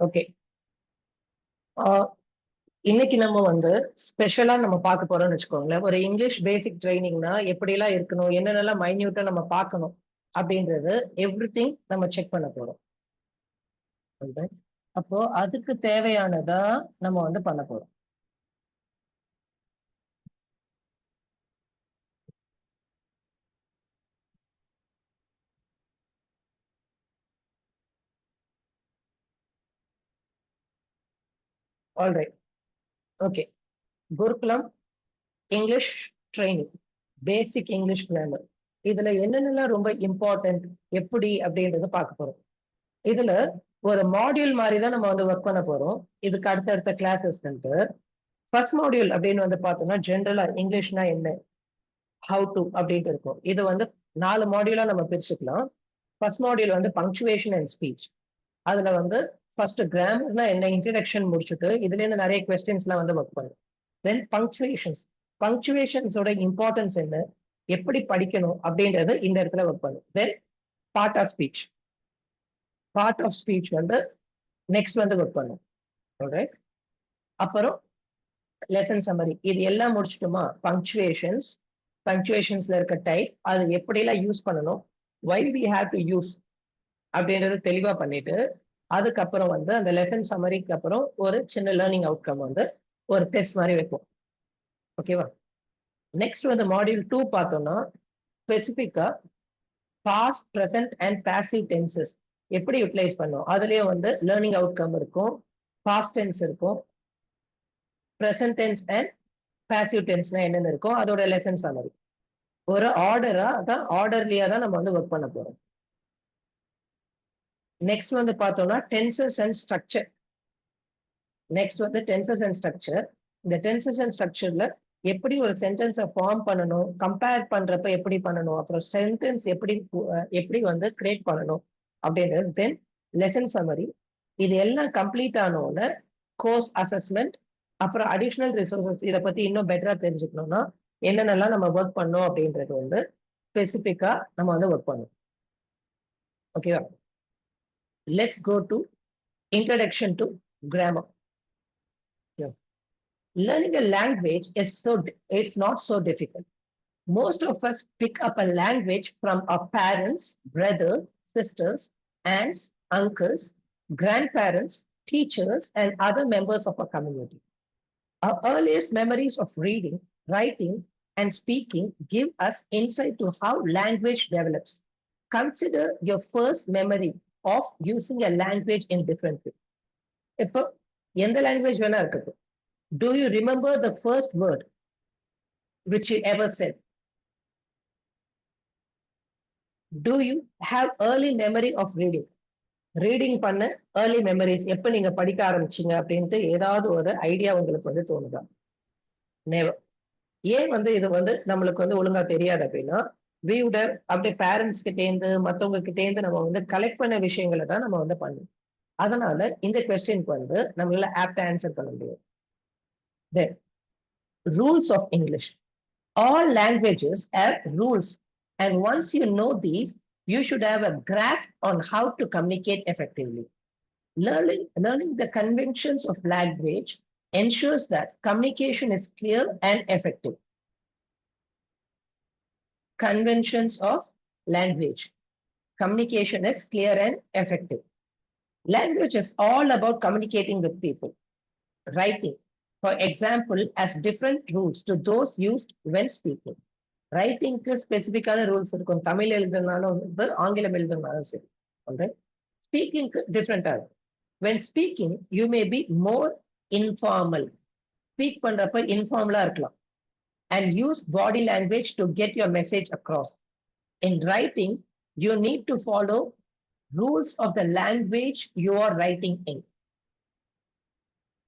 Okay. இன்னைக்கு நம்ம வந்து ஸ்பெஷலா நம்ம பார்க்க போறோம்னு வச்சுக்கோங்களேன். ஒரு இங்கிலீஷ் பேசிக் ட்ரைனிங்னா எப்படிலாம் இருக்கணும், என்னென்னலாம் மைன்யூட்டா நம்ம பார்க்கணும் அப்படின்றது எவ்ரிதிங் நம்ம செக் பண்ண போறோம். Alright. அப்போ அதுக்கு தேவையானதா நம்ம வந்து பண்ண போறோம். ஆல்ரைட். ஓகே. குருகுலம் இங்கிலீஷ் ட்ரைனிங், பேசிக் இங்கிலீஷ் கிராமர். இதுல என்னென்னலாம் ரொம்ப இம்பார்ட்டன்ட், எப்படி அப்படின்றத பார்க்க போறோம். இதுல ஒரு மாடியூல் மாதிரி தான் நம்ம வந்து ஒர்க் பண்ண போறோம். இதுக்கு அடுத்தடுத்த கிளாஸஸ் ஃபர்ஸ்ட் மாடியூல் அப்படின்னு வந்து பார்த்தோம்னா ஜென்ரலா இங்கிலீஷ்னா என்ன, ஹவு டு அப்படின்ட்டு இருக்கும். இது வந்து 4 மாடியூலா நம்ம பிரிச்சுக்கலாம். ஃபர்ஸ்ட் மாடியூல் வந்து பங்க்சுவேஷன் அண்ட் ஸ்பீச். அதுல வந்து ஃபர்ஸ்ட் கிராமர்னா என்ன இன்ட்ரடக்ஷன் முடிச்சுட்டு இதுல இருந்து நிறைய கொஸ்டின்ஸ்லாம் வந்து ஒர்க் பண்ணும். தென் பங்க்சுவேஷன்ஸ், பங்க்சுவேஷன்ஸோட இம்பார்ட்டன்ஸ் என்ன, எப்படி படிக்கணும் அப்படின்றது இந்த இடத்துல ஒர்க் பண்ணும். Then part of speech, part of speech வந்து நெக்ஸ்ட் வந்து ஒர்க் பண்ணும். Alright. அப்புறம் லெசன் சம்மரி. இது எல்லாம் முடிச்சிட்டோமா, பங்க்சுவேஷன்ஸ், பங்க்சுவேஷன்ஸ்ல இருக்க டைப், அது எப்படிலாம் யூஸ் பண்ணணும், why we have to use அப்படின்றது தெளிவா பண்ணிட்டு அதுக்கப்புறம் வந்து அந்த லெசன் சம்மரிக்கு அப்புறம் ஒரு சின்ன லேர்னிங் அவுட்கம் வந்து ஒரு டெஸ்ட் மாதிரி வைப்போம். ஓகேவா? நெக்ஸ்ட் வந்து மாடியூல் 2 பார்த்தோம்னா ஸ்பெசிஃபிக்கா past, present and passive tenses எப்படி யூட்டிலைஸ் பண்ணும். அதுலயும் வந்து லேர்னிங் அவுட்கம் இருக்கும், பாஸ்ட் டென்ஸ் இருக்கும், ப்ரெசென்ட் டென்ஸ் அண்ட் பாசிவ் டென்ஸ்னா என்னென்ன இருக்கும், அதோட லெசன் சம்மரி. ஒரு ஆர்டரா தான், ஆர்டர்லியா தான் நம்ம வந்து ஒர்க் பண்ண போறோம். நெக்ஸ்ட் வந்து பார்த்தோம்னா டென்சஸ் அண்ட் ஸ்ட்ரக்சர். நெக்ஸ்ட் வந்து டென்சஸ் அண்ட் ஸ்ட்ரக்சர். இந்த டென்சஸ் அண்ட் ஸ்ட்ரக்சர்ல எப்படி ஒரு சென்டென்ஸை ஃபார்ம் பண்ணணும், கம்பேர் பண்றப்ப எப்படி பண்ணணும், அப்புறம் சென்டென்ஸ் எப்படி வந்து கிரியேட் பண்ணணும் அப்படின்றது. தென் லெசன் சம்மரி. இது எல்லாம் கம்ப்ளீட் ஆனோன்னு கோர்ஸ் அசஸ்மெண்ட், அப்புறம் அடிஷனல் ரிசோர்சஸ். இதை பத்தி இன்னும் பெட்டரா தெரிஞ்சுக்கணும்னா என்னென்னலாம் நம்ம ஒர்க் பண்ணோம் அப்படின்றது வந்து ஸ்பெசிஃபிக்கா நம்ம வந்து ஒர்க் பண்ணணும். ஓகேவா? Let's go to introduction to grammar. Learning a language it's not so difficult. Most of us pick up a language from our parents, brothers, sisters, aunts, uncles, grandparents, teachers, and other members of our community. Our earliest memories of reading, writing, and speaking give us insight to how language develops. Consider your first memory of using a language in different ways. இப்போ எந்த language வேணா இருக்கட்டும், do you remember the first word which you ever said? Do you have early memory of reading? Reading பண்ண early memories எப்ப நீங்க படிக்க ஆரம்பிச்சீங்க அப்படின்ட்டு ஏதாவது ஒரு ஐடியா உங்களுக்கு வந்து தோணுதா? நேவர். ஏன் வந்து இது வந்து நம்மளுக்கு வந்து ஒழுங்கா தெரியாது அப்படின்னா, வீவுடர் அப்படியே பேரண்ட்ஸ் கிட்டேருந்து மற்றவங்க கிட்டேருந்து நம்ம வந்து கலெக்ட் பண்ண விஷயங்களை தான் நம்ம வந்து பண்ணணும். அதனால இந்த கொஸ்டினுக்கு வந்து நம்மளால ஆப்ட் ஆன்சர் பண்ண முடியும். Then rules of English. All languages have rules, and once you know these, you should have a grasp on how to communicate effectively. Learning the conventions of language ensures that communication is clear and effective. Conventions of language. Communication is clear and effective. Language is all about communicating with people. Writing, for example, has different rules to those used when speaking. ரைட்டிங்க்கு ஸ்பெசிஃபிக்கான rules இருக்கும். தமிழ் எழுதுனாலும் வந்து ஆங்கிலம் எழுதுனாலும் சரி. ஸ்பீக்கிங்க்கு டிஃப்ரெண்டா இருக்கும். When speaking you may be more informal. Speak பண்றப்ப இன்ஃபார்மலா இருக்கலாம். And use body language to get your message across. In writing you need to follow rules of the language you are writing in.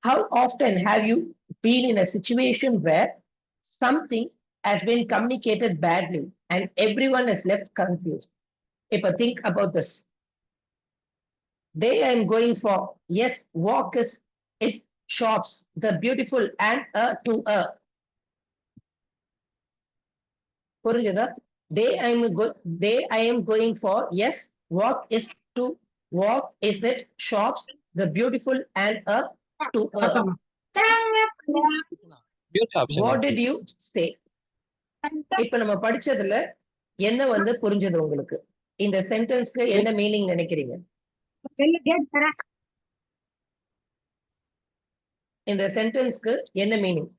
How often have you been in a situation where something has been communicated badly and everyone is left confused? If I think about this, day I am going for, yes, walk is it, shops, the beautiful and to a. புரிஞ்சுதா? Day I am going for, yes, walk is to walk, is it, shops, the beautiful and a to a. What did you say? இப்ப நம்ம படிச்சதுல என்ன வந்து புரிஞ்சது உங்களுக்கு? இந்த சென்டென்ஸ்க்கு என்ன meaning நினைக்கிறீங்க? இந்த சென்டென்ஸ்க்கு என்ன மீனிங்?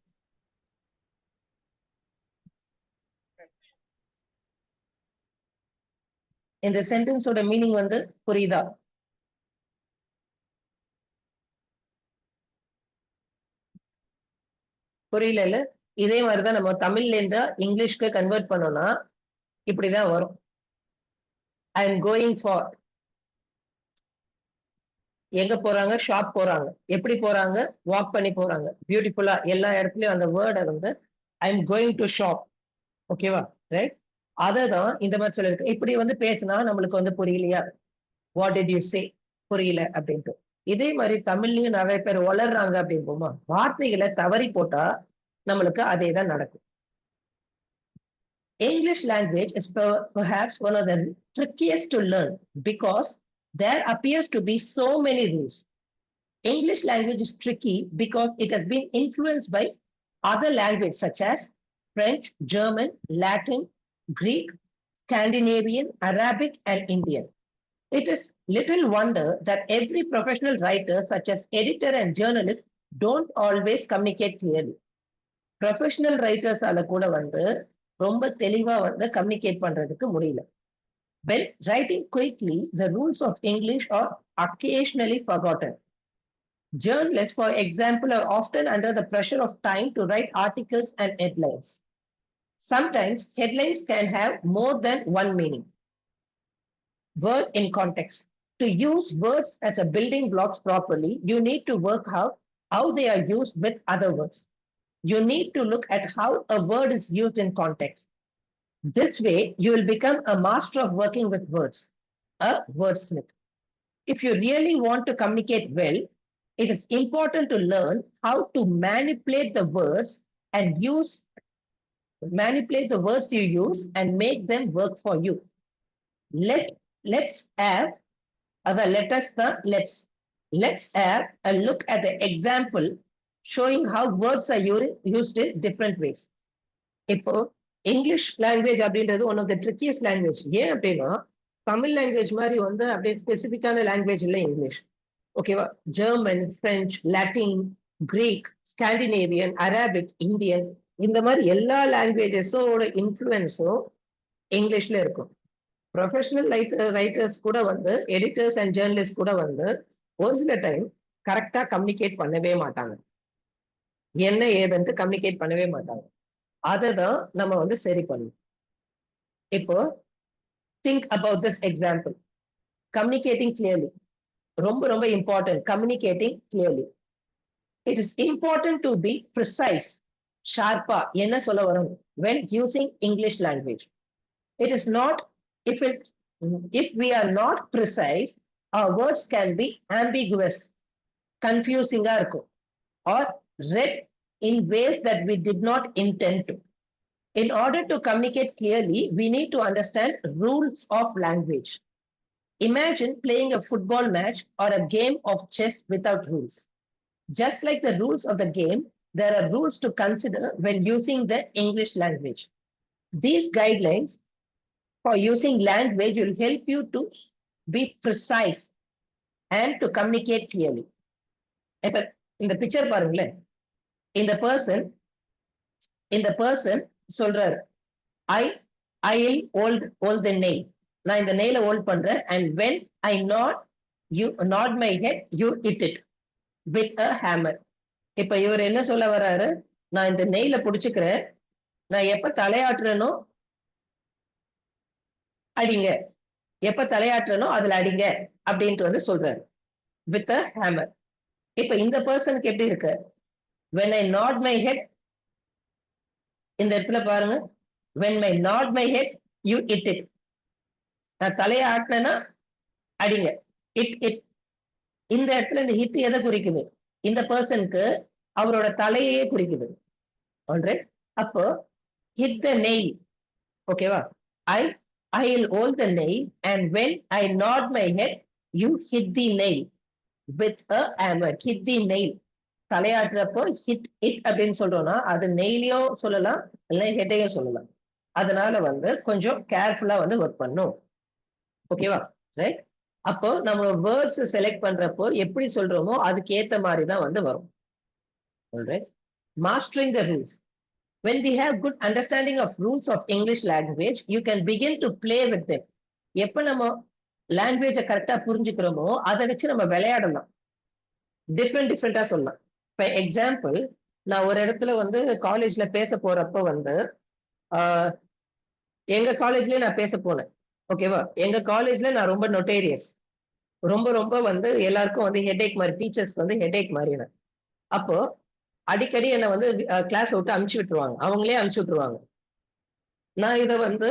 இந்த சென்டென்ஸோட மீனிங் வந்து புரியுதா? புரியல. இதே மாதிரிதான் நம்ம தமிழ்ல இருந்தா இங்கிலீஷ்க்கு கன்வெர்ட் பண்ணோம்னா இப்படிதான் வரும். I am going for. எங்க போறாங்க? ஷாப் போறாங்க. எப்படி போறாங்க? வாக் பண்ணி போறாங்க. பியூட்டிஃபுல்லா எல்லா இடத்துலயும் அந்த வேர்டை வந்து I am going to shop. ஓகேவா? ரைட். அததான் இந்த மாதிரி சொல்லிருக்கு. இப்படி வந்து பேசினா நம்மளுக்கு வந்து புரியலையா? What did you say? புரியல அப்படின்ட்டு. இதே மாதிரி தமிழ்லயும் நிறைய பேர் வளர்றாங்க அப்படின்போமா, வார்த்தைகளை தவறி போட்டா நம்மளுக்கு அதே தான் நடக்கும். English language is perhaps one of the trickiest to learn because there appears to be so many rules. English language is tricky because it has been influenced by other languages such as French, German, Latin, Greek, Scandinavian, Arabic, and Indian. It is little wonder that every professional writer, such as editor and journalist, don't always communicate clearly. Professional writers ஆல கூட வந்து ரொம்ப தெளிவா வந்து communicate பண்றதுக்கு முடியல. When writing quickly, the rules of English are occasionally forgotten. Journalists, for example, are often under the pressure of time to write articles and headlines. Sometimes headlines can have more than one meaning. Word in context. To use words as a building blocks properly, you need to work out how they are used with other words. You need to look at how a word is used in context. This way, you will become a master of working with words, a wordsmith. If you really want to communicate well, it is important to learn how to manipulate the words you use and make them work for you. Let's have a look at the example showing how words are used in different ways. இப்போ English language அப்படின்றது one of the trickiest language. ஏன் அப்படின்னா தமிழ் language மாதிரி வந்து அப்படியே ஸ்பெசிபிக்கான language இல்லை இங்கிலீஷ். ஓகேவா? German, French, Latin, Greek, Scandinavian, Arabic, Indian, இந்த மாதிரி எல்லா லாங்குவேஜஸோட இன்ஃப்ளூயன்ஸும் இங்கிலீஷ்ல இருக்கும். ப்ரொஃபஷனல் ரைட்டர்ஸ் கூட வந்து எடிட்டர்ஸ் அண்ட் ஜேர்னலிஸ்ட் கூட வந்து ஒரு சில டைம் கரெக்டா கம்யூனிகேட் பண்ணவே மாட்டாங்க. என்ன ஏதுன்ட்டு கம்யூனிகேட் பண்ணவே மாட்டாங்க. அதை தான் நம்ம வந்து சரி பண்ணணும். இப்போ think about this example. Communicating clearly ரொம்ப ரொம்ப important. Communicating clearly. It is important to be precise. ஷார்ப்பா என்ன சொல்ல வரும் when using English language. It is not if we are not precise, our words can be ambiguous, confusing or read in ways that we did not intend to. In order to communicate clearly, we need to understand rules of language. Imagine playing a football match or a game of chess without rules. Just like the rules of the game, there are rules to consider when using the English language. These guidelines for using language will help you to be precise and to communicate clearly. இந்த picture பாருங்களேன். இந்த person சொல்றாரு, I hold the nail. நான் இந்த நெயில hold பண்றேன். and when I nod my head, you hit it with a hammer. இப்ப இவர் என்ன சொல்ல வர்றாரு? நான் இந்த நெயில புடிச்சுக்கிறேன், நான் எப்ப தலையாட்டுறேனோ அடிங்க, எப்ப தலையாட்டுறனோ அதுல அடிங்க அப்படின்ட்டு வந்து சொல்றாரு. With a hammer. இப்ப இந்த பர்சனுக்கு எப்படி இருக்கு? when I nod my head, இந்த இடத்துல பாருங்க, when I nod my head, you hit it. நான் தலையை ஆட்டினேன்னா அடிங்க. இந்த இடத்துல இந்த ஹிட் எதை குறிக்குது? இந்த பர்சனுக்கு அவரோட தலையே குறிக்குது. ஆல்ரைட். அப்போ hit the nail. ஓகேவா? I'll hold the nail and when I nod my head, you hit the nail. With a hammer. Hit the nail. தலையாட்டுறப்போ ஹிட் இட் அப்படின்னு சொல்றோம்னா அது நெயிலையும் சொல்லலாம் இல்லை ஹெட்டையும் சொல்லலாம். அதனால வந்து கொஞ்சம் கேர்ஃபுல்லா வந்து ஒர்க் பண்ணும். ஓகேவா? ரைட். அப்போ நம்ம வேர்ட்ஸ் செலக்ட் பண்றப்போ எப்படி சொல்றோமோ அதுக்கு ஏத்த மாதிரி தான் வந்து வரும். Alright. Mastering the rules. When we have good understanding of rules of English language, you can begin to play with them. எப்ப நம்ம லாங்குவேஜை கரெக்டா புரிஞ்சுக்கிறோமோ அதை வச்சு நம்ம விளையாடலாம். டிஃப்ரெண்டா சொல்லலாம். இப்ப எக்ஸாம்பிள், நான் ஒரு இடத்துல வந்து காலேஜ்ல பேச போறப்ப வந்து ஆஹ், எங்க காலேஜ்லயே நான் பேச போனேன். ஓகேவா? எங்க காலேஜ்ல நான் ரொம்ப நொட்டேரியஸ். ரொம்ப ரொம்ப வந்து எல்லாருக்கும் வந்து ஹெட்டேக் மாதிரி, டீச்சர்ஸ்க்கு வந்து ஹெட்டேக் மாதிரி நான். அப்போ அடிக்கடி என்ன வந்து கிளாஸ் விட்டு அமுச்சு விட்டுருவாங்க. அவங்களே அமுச்சு விட்டுருவாங்க. நான் இதை வந்து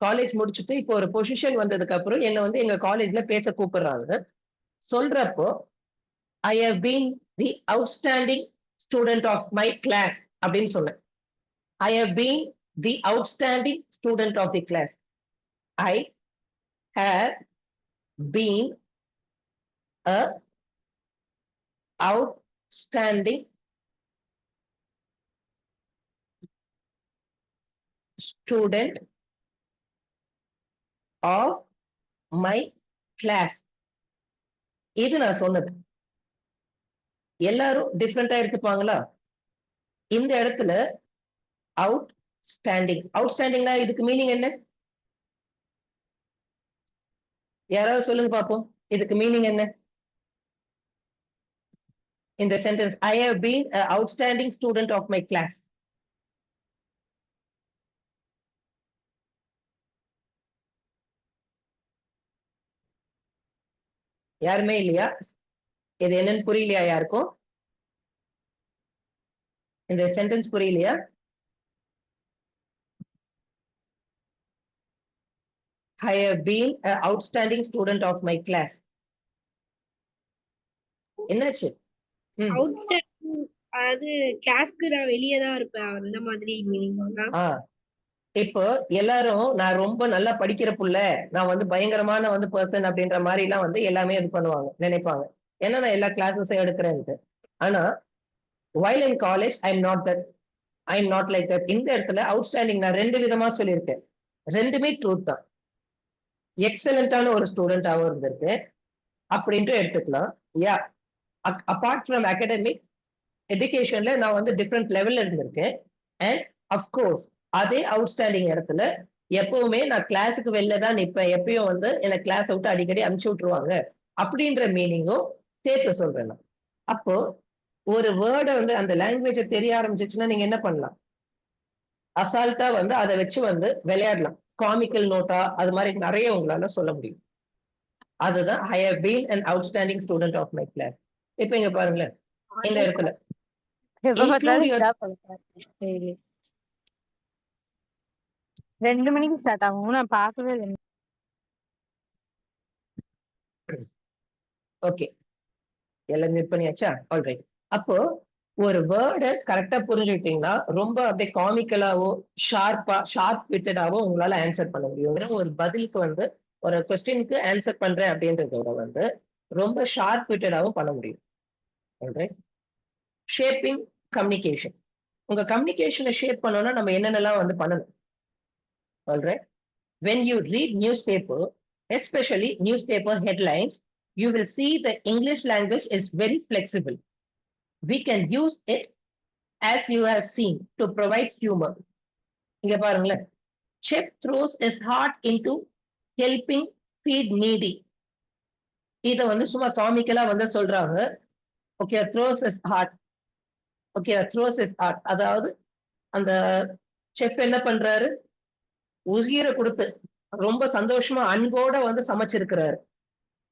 காலேஜ் முடிச்சுட்டு இப்போ ஒரு பொசிஷன் வந்ததுக்கு அப்புறம் என்ன வந்து எங்க காலேஜ்ல பேச கூப்பிடுறாங்க. சொல்றப்போ I have been the outstanding student of my class அப்படின்னு சொன்னேன். I have been the outstanding student of the class. I have been a outstanding student of my class. இது நான் சொன்னது. எல்லாரும் டிஃப்ரெண்டா எடுத்துப்பாங்களா? இந்த இடத்துல அவுட் ஸ்டாண்டிங். அவுட் ஸ்டாண்டிங்னா இதுக்கு மீனிங் என்ன? யாராவது சொல்லுங்க பார்ப்போம். இதுக்கு மீனிங் என்ன? இந்த sentence I have been outstanding student of my class. யாருமே இல்லையா? இது என்னன்னு புரியலையா யாருக்கும்? இந்த சென்டென்ஸ் புரியலையா? I have been outstanding student of my class. என்னாச்சு? அவுட்ஸ்டாண்டிங் அது கிளாஸ்க்கு நான் வெளியே தான் இருப்பேன் அந்த மாதிரி மீனிங். இப்போ எல்லாரும் நான் ரொம்ப நல்லா படிக்கிற புள்ள, நான் வந்து பயங்கரமான வந்து பர்சன் அப்படின்ற மாதிரி எல்லாம் வந்து எல்லாமே இது பண்ணுவாங்க, நினைப்பாங்க. ஏன்னா நான் எல்லா கிளாஸஸும் எடுக்கிறேன்ட்டு. ஆனா while in college I am not like that. இந்த இடத்துல அவுட்ஸ்டாண்டிங் நான் ரெண்டு விதமா சொல்லியிருக்கேன். ரெண்டுமே ட்ரூத் தான். எக்ஸலண்டான ஒரு ஸ்டூடெண்டாகவும் இருந்திருக்கு அப்படின்ட்டு எடுத்துக்கலாம். யா, அப்பார்ட் ஃப்ரம் அகாடமிக் எஜுகேஷன்ல நான் வந்து டிஃப்ரெண்ட் லெவல்ல இருந்திருக்கேன். அண்ட் அஃப்கோர்ஸ் அதே அவுட்ஸ்டாண்டிங் இடத்துல எப்பவுமே நான் கிளாஸுக்கு வெளில தான் நிற்பேன். எப்பயும் வந்து என்னை கிளாஸ் விட்டு அடிக்கடி அனுப்பிச்சு விட்டுருவாங்க அப்படின்ற மீனிங்கும் சேர்த்து சொல்றேன் நான். அப்போ ஒரு வேர்டை வந்து அந்த லாங்குவேஜை தெரிய ஆரம்பிச்சிச்சுன்னா நீங்க என்ன பண்ணலாம்? அசால்ட்டா வந்து அதை வச்சு வந்து விளையாடலாம். காமிக்கல் நோட்டா அது மாதிரி நிறைய உங்களால சொல்ல முடியும். அதுதான் I have been an outstanding student of my class. இப்ப இங்க பாருங்களேன், இந்த இடத்துல include your 2 மணிக்கு ஸ்டார்ட் ஆகும். நான் பார்க்கவே இல்லை. ஓகே, எல்லாம் மியூட் பண்ணியாச்சா? ஆல்ரைட். அப்போ ஒரு வேர்டை கரெக்டா புரிஞ்சுக்கிட்டீங்கன்னா ரொம்ப அப்படியே காமிக்கலாவோ ஷார்ப் விட்டடாவோ உங்களால ஆன்சர் பண்ண முடியும். ஒரு பதிலுக்கு வந்து ஒரு கொஸ்டினுக்கு ஆன்சர் பண்றேன் அப்படின்றதோட வந்து ரொம்ப ஷார்ப் விட்டடாவும் பண்ண முடியும். ஆல்ரைட். Shaping communication. உங்க கம்யூனிகேஷனை ஷேப் பண்ணோம்னா நம்ம என்னென்னலாம் வந்து பண்ணணும்? Alright. When you read newspaper, especially newspaper headlines, you will see the English language is very flexible. We can use it as you have seen to provide humor. இங்க பாருங்களேன், chef throws his heart into helping feed needy. இத வந்து சும்மா காமிக்கலா வந்து சொல்றாங்க. Okay, throws his heart. Okay, throws his heart. அதாவது அந்த chef என்ன பண்றாரு? உயிரை கொடுத்து ரொம்ப சந்தோஷமா அன்போட வந்து சமைச்சிருக்கிறாரு.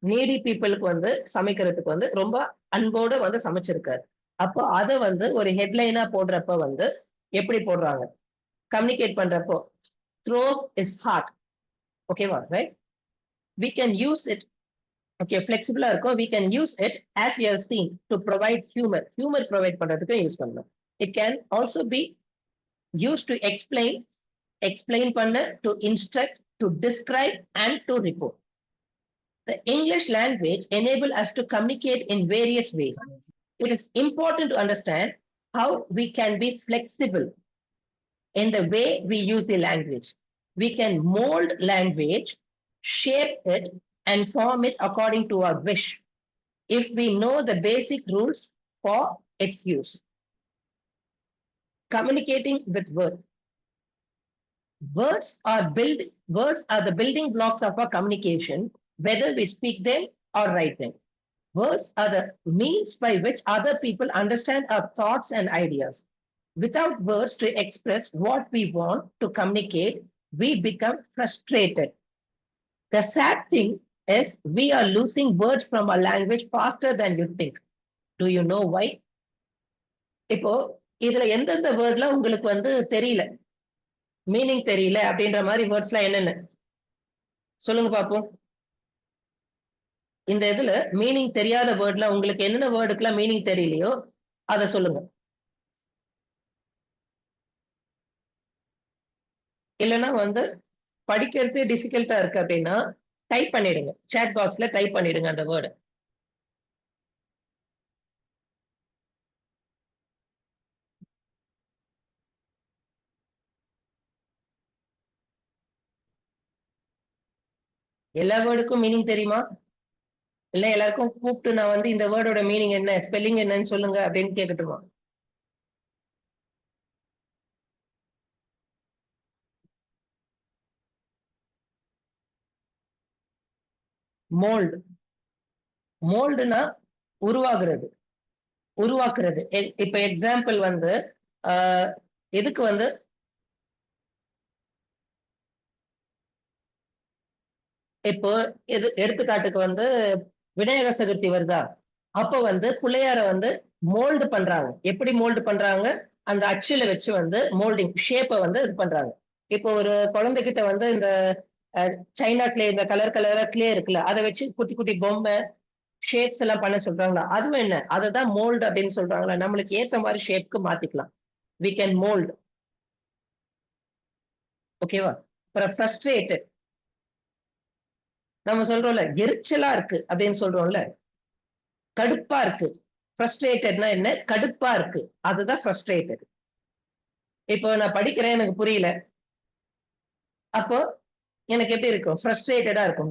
நீடி பீப்புளுக்கு வந்து சமைக்கிறதுக்கு வந்து ரொம்ப அன்போட வந்து சமைச்சிருக்காரு. அப்போ அதை வந்து ஒரு ஹெட்லைனா போடுறப்ப வந்து எப்படி போடுறாங்க? கம்யூனிகேட் பண்றப்போ த்ரோஸ் இஸ் ஹார்ட். ஓகேவா? Right. we can use it. Okay, ஃபிளெக்சிபிளா இருக்கும். we can use it as you have seen to provide humor. humor provide பண்றதுக்கு யூஸ் பண்ணலாம். it can also be used to explain பண்ண, to instruct, to describe and to report. The English language enables us to communicate in various ways. It is important to understand how we can be flexible in the way we use the language. We can mold language, shape it, and form it according to our wish if we know the basic rules for its use. Communicating with words. Words are the building blocks of our communication, whether we speak them or write them. Words are the means by which other people understand our thoughts and ideas. Without words to express what we want to communicate, we become frustrated. The sad thing is we are losing words from our language faster than you think. Do you know why? இப்போ இதுல எந்தெந்த வேர்ட்ல உங்களுக்கு வந்து தெரியல, meaning தெரியல அப்படின்ற மாதிரி வேர்ட்ஸ்லாம் என்னென்ன சொல்லுங்க பாப்போம். இந்த இதுல மீனிங் தெரியாத வேர்ட்ல உங்களுக்கு என்னென்ன வேர்டுக்குலாம் மீனிங் தெரியலையோ அதை சொல்லுங்க. இல்லைன்னா வந்து படிக்கிறதே டிஃபிகல்ட்டா இருக்கு அப்படின்னா டைப் பண்ணிடுங்க, சாட் பாக்ஸ்ல டைப் பண்ணிடுங்க அந்த வேர்டு. எல்லா வேர்டுக்கும் மீனிங் தெரியுமா? இல்ல எல்லாருக்கும் கூப்பிட்டு நான் வந்து இந்த வேர்டோட மீனிங் என்ன, ஸ்பெல்லிங் என்னன்னு சொல்லுங்க அப்படின்னு கேட்கட்டுமா? மோல்டு. மோல்டுனா உருவாக்குறது. இப்ப எக்ஸாம்பிள் வந்து எதுக்கு வந்து இப்போ எடுத்துக்காட்டுக்கு வந்து விநாயகர் சதுர்த்தி வருதா, அப்ப வந்து பிள்ளையார வந்து மோல்டு பண்றாங்க. எப்படி மோல்டு பண்றாங்க? அந்த அச்சுல வச்சு வந்து மோல்டிங் ஷேப்பை வந்து இது பண்றாங்க. இப்போ ஒரு குழந்தைகிட்ட வந்து இந்த சைனா கிளே, இந்த கலர் கலரா கிளே இருக்குல்ல, அதை வச்சு குட்டி குட்டி பொம்மை ஷேப்ஸ் எல்லாம் பண்ண சொல்றாங்களா, அதுவும் என்ன, அததான் மோல்டு அப்படின்னு சொல்றாங்களா. நம்மளுக்கு ஏத்த மாதிரி ஷேப்க்கு மாத்திக்கலாம். we can mold. ஓகேவா? அப்புறம் ஃப்ரஸ்ட்ரேட்டட், நம்ம சொல்றோம்ல எரிச்சலா இருக்கு அப்படின்னு சொல்றோம்ல, கடுப்பா இருக்கு. ஃப்ரஸ்ட்ரேட்டட்னா என்ன? கடுப்பா இருக்கு, அதுதான் ஃப்ரஸ்ட்ரேட்டட். இப்போ நான் படிக்கிறேன், எனக்கு புரியல, அப்போ எனக்கு எப்படி இருக்கும்? ஃப்ரஸ்ட்ரேட்டடா இருக்கும்,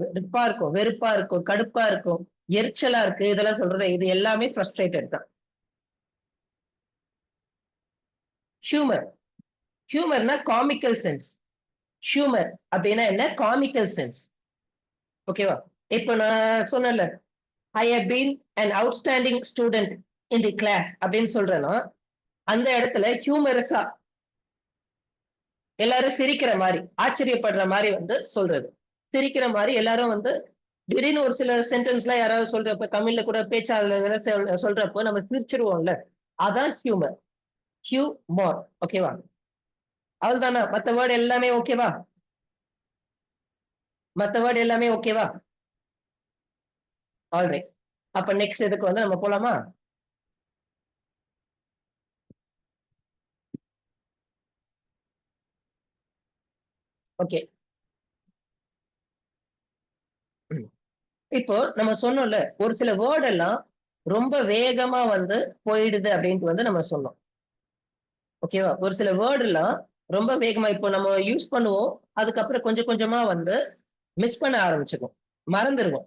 வெறுப்பா இருக்கும், கடுப்பா இருக்கும், எரிச்சலா இருக்கு, இதெல்லாம் சொல்றது இது எல்லாமே ஃப்ரஸ்ட்ரேட்டட் தான். ஹியூமர். ஹியூமர்னா காமிக்கல் சென்ஸ். ஹியூமர் அப்படின்னா என்ன? Comical sense. ஓகேவா? இப்போ நான் சொன்னேன்ல, I have been an outstanding student in the class அப்படின்னு சொல்றேன்னா, அந்த இடத்துல ஹியூமரஸா எல்லாரும் சிரிக்கிற மாதிரி, ஆச்சரியப்படுற மாதிரி வந்து சொல்றது. சிரிக்கிற மாதிரி எல்லாரும் வந்து திடீர்னு ஒரு சில சென்டென்ஸ்லாம் யாராவது சொல்றப்ப, தமிழ்ல கூட பேச்சாளர் சொல்றப்போ நம்ம சிரிச்சிருவோம்ல, அதான் ஹியூமர். ஹியூமர். ஓகேவா? அவ்வளவுதானா? மத்த வேர்டு எல்லாமே ஓகேவா? ஆல்ரைட். அப்ப நெக்ஸ்ட் இதுக்கு வந்து நம்ம போலாமா? ஓகே. இப்போ நம்ம சொன்னோம்ல, ஒரு சில வேர்ட் எல்லாம் ரொம்ப வேகமா வந்து போயிடுது அப்படின்ட்டு வந்து நம்ம சொன்னோம். ஓகேவா? ஒரு சில வேர்டு எல்லாம் ரொம்ப வேகமா இப்போ நம்ம யூஸ் பண்ணுவோம், அதுக்கப்புறம் கொஞ்சம் கொஞ்சமா வந்து மிஸ் பண்ண ஆரம்பிச்சிடும், மறந்துடுவோம்.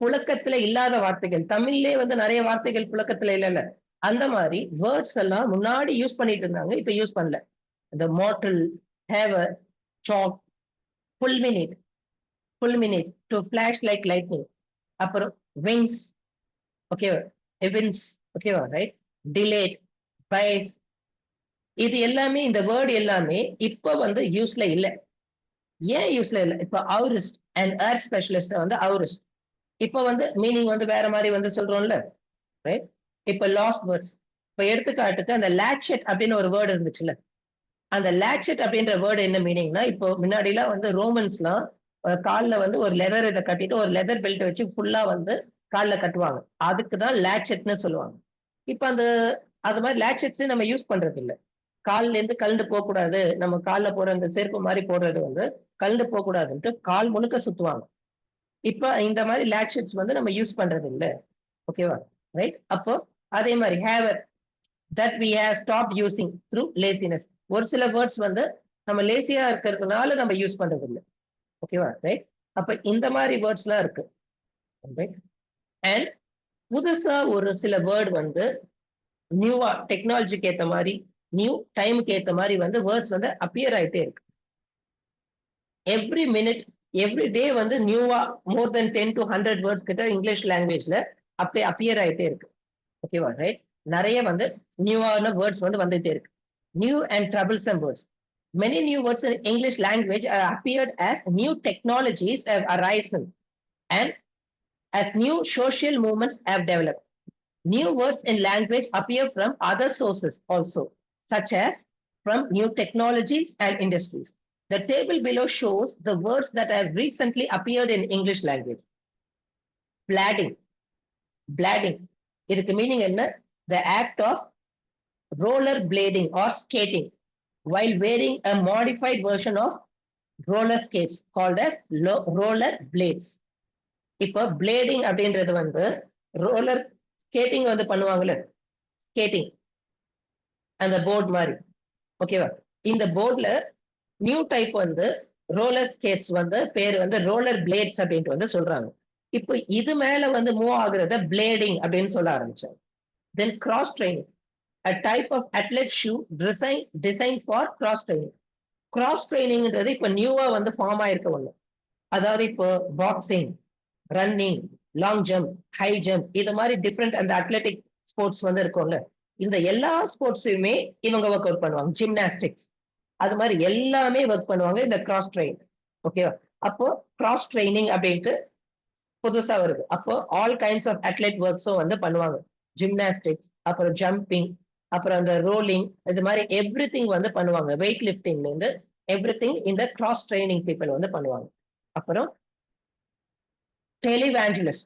புழக்கத்துல இல்லாத வார்த்தைகள், தமிழ்லயே வந்து நிறைய வார்த்தைகள் புழக்கத்துல இல்லைல்ல, அந்த மாதிரி வேர்ட்ஸ் எல்லாம் முன்னாடி யூஸ் பண்ணிட்டு இருந்தாங்க, இப்ப யூஸ் பண்ணல. இந்த மார்டல், ஹேவர், சாக், fulminate to flash like lightning. அப்புறம் wings, ஓகேவா? events, ஓகேவா? ரைட். delayed, bias, இது எல்லாமே, இந்த வேர்டு எல்லாமே இப்ப வந்து யூஸ்ல இல்ல. ஏன் யூஸ்ல இல்ல? இப்ப அவுரிஸ்ட் அண்ட் ஏர் ஸ்பெஷலிஸ்ட் வந்து அவுரிஸ்ட் இப்ப வந்து மீனிங் வந்து வேற மாதிரி வந்து சொல்றோம்ல, ரைட்? இப்ப லாஸ்ட் வேர்ட்ஸ், இப்ப எடுத்துக்காட்டுக்கு அந்த லேட்செட் அப்படின்னு ஒரு வேர்டு இருந்துச்சுல்ல, அந்த லேட்செட் அப்படின்ற வேர்டு என்ன மீனிங்னா, இப்போ முன்னாடி எல்லாம் வந்து ரோமன்ஸ்லாம் கால்ல வந்து ஒரு லெதர் இதை கட்டிட்டு ஒரு லெதர் பெல்ட் வச்சு ஃபுல்லா வந்து கால்ல கட்டுவாங்க, அதுக்குதான் லேட்செட்னு சொல்லுவாங்க. இப்ப அந்த அது மாதிரி லேட்செட்ஸ் நம்ம யூஸ் பண்றது இல்ல. கால்ல இருந்து கழண்டு போக கூடாது, நம்ம கால்ல போற அந்த செருப்பு மாதிரி போடுறது வந்து கழண்டு போக கூடாதுன்ட்டு கால் முழுக்க சுத்துவாங்க. இப்ப இந்த மாதிரி லேட்செட்ஸ் வந்து நம்ம யூஸ் பண்றது இல்ல. ஓகேவா? ரைட்? அப்போ அதே மாதிரி have her that we have stopped using through laziness. ஒரு சில வேர்ட்ஸ் வந்து நம்ம லேசியா இருக்கிறதுனால நம்ம யூஸ் பண்றது இல்ல. ஓகேவா? ரைட்? அப்ப இந்த மாதிரி வேர்ட்ஸ்லாம் இருக்கு. ரைட்? அண்ட் புதுசா ஒரு சில வேர்ட் வந்து நியூவா டெக்னாலஜிக்கு ஏத்த மாதிரி நியூ டைமுக்கு ஏத்த மாதிரி வந்து வேர்ட்ஸ் வந்து அப்பியர் ஆயிட்டே இருக்கு. எவ்ரி மினிட் எவ்ரி டே வந்து நியூவா மோர் தென் 10 to 100 வேர்ட்ஸ் கிட்ட இங்கிலீஷ் லாங்குவேஜ்ல அப்படியே அப்பியர் ஆயிட்டே இருக்கு. ஓகேவா? ரைட்? நிறைய வந்து நியூவான வேர்ட்ஸ் வந்து வந்துட்டே இருக்கு. New and troublesome words. Many new words in English language are appeared as new technologies have arisen and as new social movements have developed. New words in language appear from other sources also, such as from new technologies and industries. The table below shows the words that have recently appeared in English language. Bladding. Bladding. இதுக்கு meaning என்ன? The act of roller blading or skating while wearing a modified version of roller skates called as roller blades. இப்போ blading அப்படின்றது வந்து roller skating வந்து பண்ணுவாங்கல்ல, skating அந்த board மாதிரி. ஓகேவா? இந்த போர்ட்ல நியூ டைப் வந்து ரோலர் ஸ்கேட்ஸ் வந்து பேர் வந்து ரோலர் பிளேட்ஸ் அப்படின்ட்டு வந்து சொல்றாங்க. இப்போ இது மேல வந்து மூவ் ஆகுறத பிளேடிங் அப்படின்னு சொல்ல ஆரம்பிச்சாங்க. Then cross training, a type of athlete shoe designed for cross training. Cross ட்ரைனிங்ன்றது இப்ப நியூவா வந்து ஃபார்ம் ஆயிருக்க ஒண்ணு. அதாவது இப்போ boxing, running, long jump, high jump, இது மாதிரி டிஃப்ரெண்ட் அந்த அத்லெட்டிக் ஸ்போர்ட்ஸ் வந்து இருக்கும்ல, இந்த எல்லா ஸ்போர்ட்ஸையுமே இவங்க ஒர்க் அவுட் பண்ணுவாங்க. ஜிம்னாஸ்டிக்ஸ் அது மாதிரி எல்லாமே ஒர்க் பண்ணுவாங்க இந்த கிராஸ் ட்ரெயின். ஓகேவா? அப்போ கிராஸ் ட்ரைனிங் அப்படின்ட்டு புதுசா வருது. அப்போ ஆல் கைண்ட்ஸ் ஆஃப் அத்லெட் ஒர்க்ஸும் வந்து பண்ணுவாங்க. ஜிம்னாஸ்டிக்ஸ், அப்புறம் ஜம்பிங், அப்புறம் அந்த ரோலிங், இது மாதிரி எவ்ரி திங் வந்து பண்ணுவாங்க. வெயிட் லிஃப்டிங்ல இருந்து எவ்ரி திங் இந்த கிராஸ் ட்ரைனிங் பீப்புள் வந்து பண்ணுவாங்க. அப்புறம் televangelist,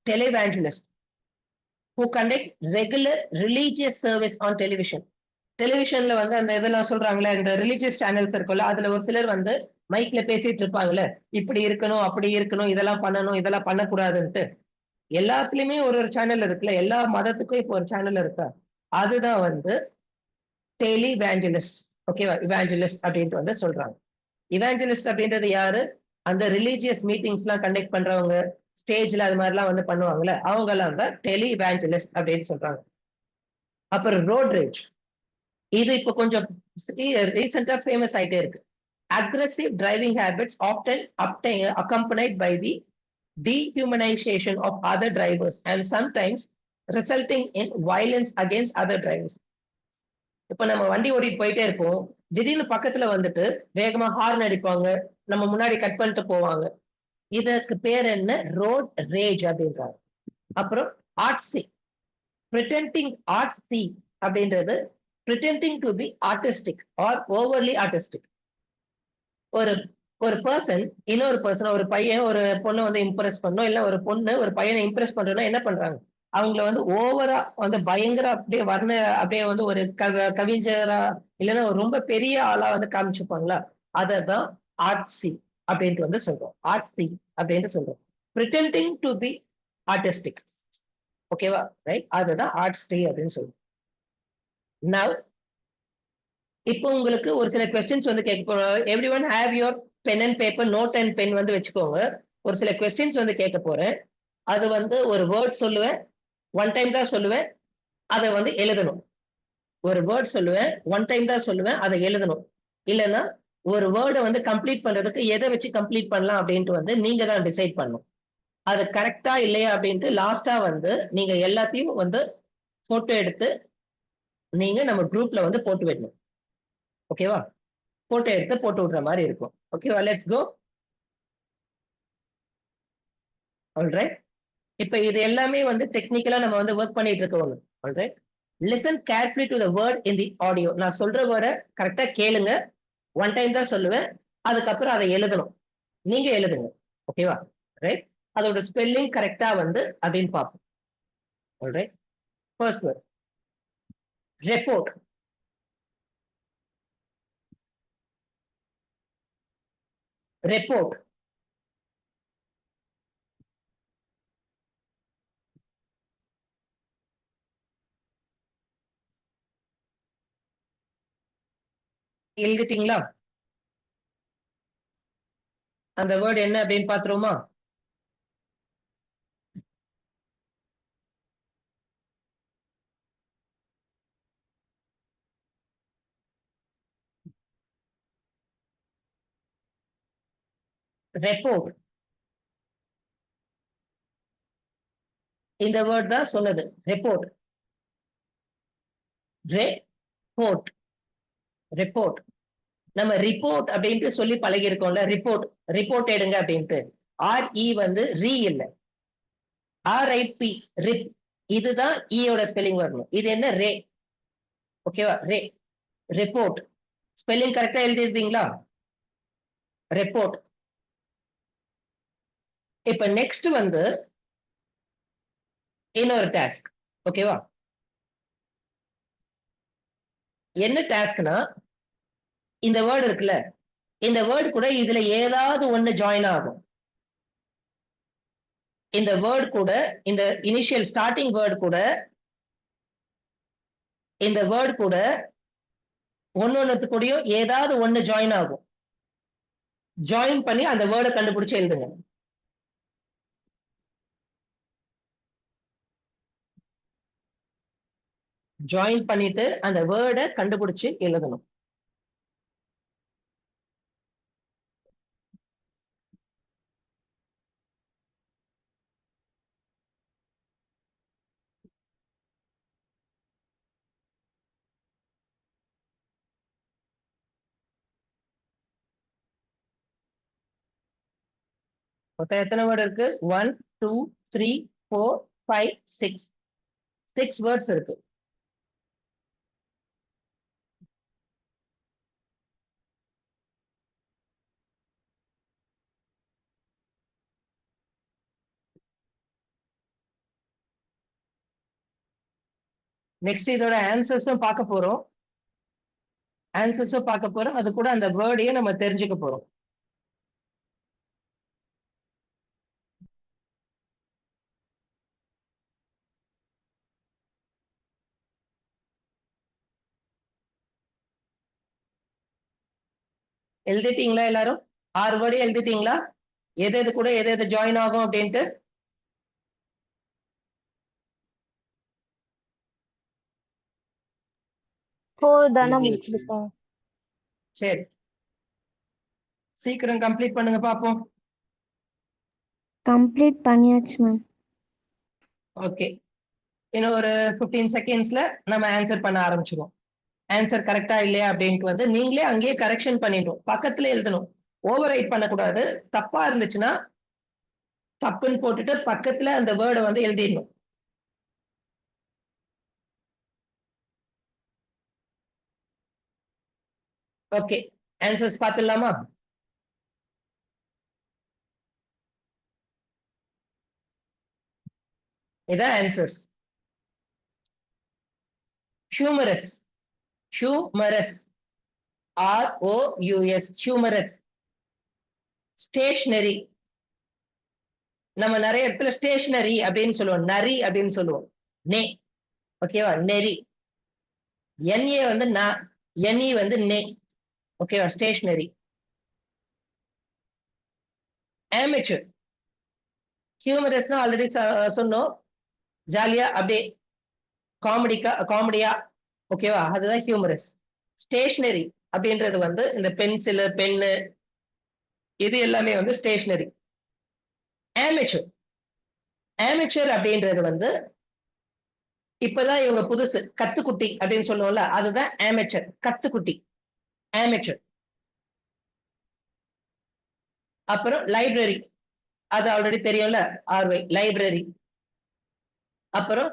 televangelist who conduct regular religious service on television. டெலிவிஷன்ல வந்து அந்த இதெல்லாம் சொல்றாங்களே, இந்த ரிலீஜியஸ் சேனல்ஸ் இருக்கும்ல, அதுல ஒரு சிலர் வந்து மைக்ல பேசிட்டு இருப்பாங்கல்ல, இப்படி இருக்கணும், அப்படி இருக்கணும், இதெல்லாம் பண்ணணும், இதெல்லாம் பண்ணக்கூடாதுன்ட்டு. எல்லாத்துலயுமே ஒரு ஒரு சேனல் இருக்குல்ல, எல்லா மதத்துக்கும் இப்போ ஒரு சேனல் இருக்கா, அதுதான் வந்து டெலிவேஞ்சலிஸ்ட். ஓகேவா? இவாஞ்சலிஸ்ட் அப்படின்ட்டு வந்து சொல்றாங்க. இவாஞ்சலிஸ்ட் அப்படின்றது யாரு? அந்த ரிலீஜியஸ் மீட்டிங்ஸ் எல்லாம் கண்டக்ட் பண்றவங்க, ஸ்டேஜ்ல அது மாதிரி எல்லாம் வந்து பண்ணுவாங்கல்ல, அவங்க எல்லாம் தான் டெலி இவாஞ்சலிஸ்ட் அப்படின்னு சொல்றாங்க. அப்புறம் ரோட் ரேஜ், இது இப்ப கொஞ்சம் ரீசெண்டா ஃபேமஸ் ஆயிட்டே இருக்கு. Aggressive driving habits often accompanied by the dehumanization of other drivers and sometimes resulting in violence against other drivers. இப்ப நம்ம வண்டி ஓட்டிட்டு போயிட்டே இருப்போம், திடீர்னு பக்கத்துல வந்துட்டு வேகமா ஹார்ன் அடிப்பாங்க, நம்ம முன்னாடி கட் பண்ணிட்டு போவாங்க. இதற்கு பேர் என்ன? ரோட் ரேஜ் அப்படின்றாங்க. அப்புறம் ஆர்ட்ஸி, pretending artsy அப்படின்றது pretending to be artistic or overly artistic. ஒரு ஒரு பர்சன் இன்னொரு பர்சன், ஒரு பையன் ஒரு பொண்ணை வந்து இம்ப்ரெஸ் பண்ணணும், இல்ல ஒரு பொண்ணு ஒரு பையனை இம்ப்ரெஸ் பண்றோம்னா என்ன பண்றாங்க? அவங்கள வந்து ஓவரா வந்து பயங்கர அப்படியே அப்படியே வந்து ஒரு கவிஞரா இல்லைன்னா ஒரு ரொம்ப பெரிய ஆளா வந்து காமிச்சுப்பாங்களா, அததான் ஆர்ட்ஸி அப்படின்ட்டு வந்து சொல்றோம். ஆர்ட்ஸி அப்படின்ட்டு சொல்றோம். pretending to be artistic. ஓகேவா? ரைட்? அதுதான் ஆர்ட்ஸி அப்படின்னு சொல்றோம். Now, இப்போ உங்களுக்கு ஒரு சில கொஸ்டின்ஸ் வந்து கேட்க போறோம். Everyone have your pen and paper, note and pen வந்து வச்சுக்கோங்க. ஒரு சில கொஸ்டின்ஸ் வந்து கேட்க போறேன். அது வந்து ஒரு வேர்ட் சொல்லுவேன், ஒன் டைம் தான் சொல்லுவேன், அதை வந்து எழுதணும். ஒரு வேர்ட் சொல்லுவேன், ஒன் டைம் தான் சொல்லுவேன், அதை எழுதணும். இல்லைன்னா ஒரு வேர்டை வந்து கம்ப்ளீட் பண்றதுக்கு எதை வச்சு கம்ப்ளீட் பண்ணலாம் அப்படின்ட்டு வந்து நீங்க தான் டிசைட் பண்ணணும். அது கரெக்டா இல்லையா அப்படின்ட்டு லாஸ்டா வந்து நீங்க எல்லாத்தையும் வந்து போட்டோ எடுத்து நீங்க நம்ம குரூப்ல வந்து போட்டு விடணும். ஓகேவா? போட்டோ எடுத்து போட்டு விடுற மாதிரி இருக்கும். ஓகேவா? Let's go. ஆல்ரைட். இப்ப இது எல்லாமே வந்து டெக்னிக்கலா நம்ம வந்து ஒர்க் பண்ணிட்டு இருக்கோம். Alright. Listen carefully to the word in the audio. நான் சொல்ற வேர்டை கரெக்டா கேளுங்க. ஒன் டைம் தான் சொல்லுவேன், அதுக்கப்புறம் அதை எழுதணும். நீங்க எழுதுங்க. ஓகேவா? ரைட். அதோட ஸ்பெல்லிங் கரெக்டா வந்து அப்படின்னு பார்ப்போம். Alright. First word report. report, எழுதிட்டீங்களா? அந்த வேர்ட் என்ன அப்படின்னு பாத்துருவோமா? ரெப்போர்ட். இந்த வேர்ட் தான் சொன்னது. ரெப்போர்ட். ரெப்போர்ட். ரிப்போர்ட். நம்ம ரிப்போர்ட் அப்படின்ட்டு சொல்லி பழகி இருக்கோம்ல. ரிப்போர்ட், ரிப்போர்ட் எடுங்க அப்படின்ட்டு. RE வந்து ரீ இல்ல, RIP, ரிப். இதுதான் ஈயோட ஸ்பெல்லிங் வரணும். இது என்ன? ரே. ஓகேவா? ரே. ரிப்போர்ட். ஸ்பெல்லிங் கரெக்டா எழுதிருந்தீங்களா? ரிப்போர்ட். இப்ப நெக்ஸ்ட் வந்து இன்னொரு டாஸ்க். ஓகேவா? என்ன டாஸ்க்னா, இந்த வேர்டு இருக்குல்ல, இந்த வேர்டு கூட இதுல ஏதாவது ஒண்ணு ஜாயின் ஆகும். இந்த வேர்டு கூட, இந்த இனிஷியல் ஸ்டார்டிங் வேர்டு கூட, இந்த வேர்டு கூட ஒன்னொன்னுத்து கூடயும் ஏதாவது ஒண்ணு ஜாயின் ஆகும். ஜாயின் பண்ணி அந்த வேர்டை கண்டுபிடிச்சு எழுதுங்க. ஜாயின் பண்ணிட்டு அந்த வேர்டை கண்டுபிடிச்சு எழுதணும். மொத்தம் எத்தனை வேர்டு இருக்கு? 1 2 3 4 5 6. 6 வேர்ட்ஸ் இருக்கு. நெக்ஸ்ட் இதோட ஆன்சர்ஸும் பார்க்க போறோம். ஆன்சர்ஸும் பார்க்க போறோம். அது கூட அந்த வேர்டையும் நம்ம தெரிஞ்சுக்க போறோம். எழுதிட்டீங்களா எல்லாரும்? 6 வேர்டு எழுதிட்டீங்களா? எது எது கூட எது எது ஜாயின் ஆகும் அப்படின்ட்டு? தானே முடிச்சிருக்கோம். சரி, சீக்கிரம் கம்ப்ளீட் பண்ணுங்க பாப்போம். கம்ப்ளீட் பண்ணியாச்சு மேம். ஓகே, இன்னும் ஒரு 15 செகண்ட்ஸ்ல நம்ம ஆன்சர் பண்ண ஆரம்பிச்சிருவோம். ஆன்சர் கரெக்டா இல்லையா அப்படின்ட்டு வந்து நீங்களே அங்கேயே கரெக்ஷன் பண்ணிடணும். பக்கத்துல எழுதணும். ஓவர் ரைட் பண்ணக்கூடாது. தப்பா இருந்துச்சுன்னா தப்புன்னு போட்டுட்டு பக்கத்துல அந்த வேர்டை வந்து எழுதிடணும். ஓகே, ஆன்சர்ஸ் பார்த்துடலாமா? இதான் answers. Humorous. Humorous. ROUS. Humorous. Stationery. நம்ம நிறைய இடத்துல ஸ்டேஷனரி அப்படின்னு சொல்லுவோம். நரி அப்படின்னு சொல்லுவோம். நே. ஓகேவா? நெறி. NA வந்து NE வந்து நே. ஓகேவா? ஸ்டேஷனரி. amateur. ஹியூமரஸ்னா ஆல்ரெடி சொன்னோம். ஜாலியா அப்படியே காமெடியா. ஓகேவா? அதுதான் ஹியூமரஸ். ஸ்டேஷனரி அப்படின்றது வந்து இந்த பென்சில், பென்னு, இது எல்லாமே வந்து ஸ்டேஷனரி. amateur. amateur அப்படின்றது வந்து இப்பதான் இவங்க புதுசு கத்துக்குட்டி அப்படின்னு சொல்லுவோம்ல, அதுதான் amateur. கத்துக்குட்டி, amateur. அப்புறம் லைப்ரரி, அது ஆல்ரெடி தெரியும்ல, RY லைப்ரரி. அப்புறம்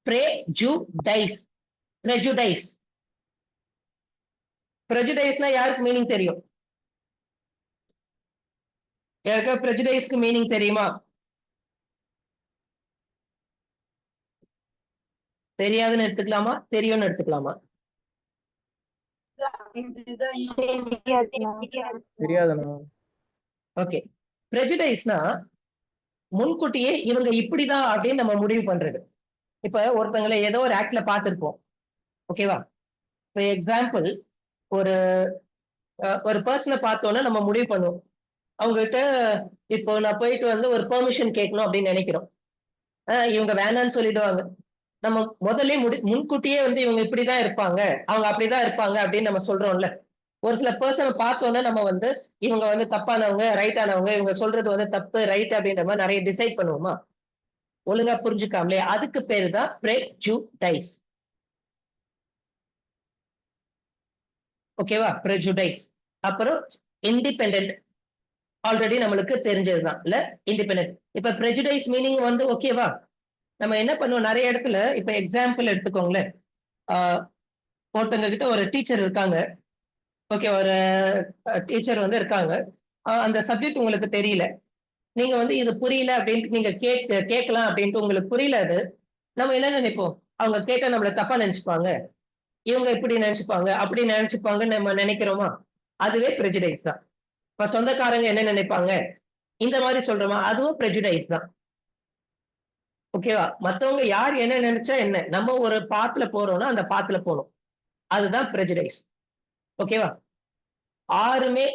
prejudice. prejudice. prejudiceனா யாருக்கு மீனிங் தெரியும்? யாருக்கா prejudiceக்கு மீனிங் தெரியுமா? தெரியாதுன்னு எடுத்துக்கலாமா, தெரியும்னு எடுத்துக்கலாமா? தெரியாதுண்ணா. ஓகே, prejudiceனா முன்கூட்டியே இவங்க இப்படிதான் அப்படின்னு நம்ம முடிவு பண்றது. இப்ப ஒருத்தங்களை ஏதோ ஒரு ஆக்ட்ல பார்த்திருப்போம். ஓகேவா? ஃபார் எக்ஸாம்பிள், ஒரு ஒரு பர்சனை பார்த்தோன்னா நம்ம முடிவு பண்ணுவோம். அவங்ககிட்ட இப்போ நான் போயிட்டு வந்து ஒரு பெர்மிஷன் கேட்கணும் அப்படின்னு நினைக்கிறோம். இவங்க வேணான்னு சொல்லிடுவாங்க. நம்ம முதல்லயே முன்கூட்டியே வந்து இவங்க இப்படிதான் இருப்பாங்க, அவங்க அப்படிதான் இருப்பாங்க அப்படின்னு நம்ம சொல்றோம்ல. ஒரு சில பெர்சன பார்த்தோன்னே நம்ம வந்து இவங்க வந்து தப்பானவங்க, ரைட்டானவங்க, இவங்க சொல்றது வந்து தப்பு, ரைட் அப்படின்ற மாரி நெறைய டிசைட் பண்ணுவோமா? ஒழுங்கா புரிஞ்சுக்காமலே. அதுக்கு பேரு தான் ப்ரெஜுடைஸ். ஓகேவா? ப்ரெஜுடைஸ். அப்புறம் இண்டிபெண்டன்ட். ஆல்ரெடி நம்மளுக்கு தெரிஞ்சதுதான் இல்ல? இண்டிபெண்டன்ட். இப்ப ப்ரெஜுடைஸ் மீனிங் வந்து ஓகேவா? நம்ம என்ன பண்ணுவோம் நெறைய இடத்துல இப்ப எக்ஸாம்பிள் எடுத்துக்கோங்களேன். ஆ ஒருத்தங்க கிட்ட ஒரு டீச்சர் இருக்காங்க. ஓகே ஒரு டீச்சர் வந்து இருக்காங்க. அந்த சப்ஜெக்ட் உங்களுக்கு தெரியல. நீங்க வந்து இது புரியல அப்டின்ட்டு நீங்க கேட்கலாம் அப்டின்ட்டு உங்களுக்கு புரியல அது. நம்ம என்ன நினைப்போம்? அவங்க கேட்டா நம்மள தப்பா நெனச்சுப்பாங்க. இவங்க இப்படி நெனச்சுப்பாங்க, அப்படி நெனச்சுப்பாங்கன்னு நம்ம நெனைக்கிறோமா? அதுவே ப்ரெஜுடைஸ் தான். இப்ப சொந்தக்காரங்க என்ன நினைப்பாங்க? இந்த மாரி சொல்றோமா? அதுவும் ப்ரெஜுடைஸ் தான். ஓகேவா? மத்தவங்க யார் என்ன நெனச்சா என்ன? நம்ம ஒரு பாத்ல போறோம்னா, அந்த பாத்ல போணும். அதுதான் ப்ரெஜுடைஸ். ஓகேவா? 6மே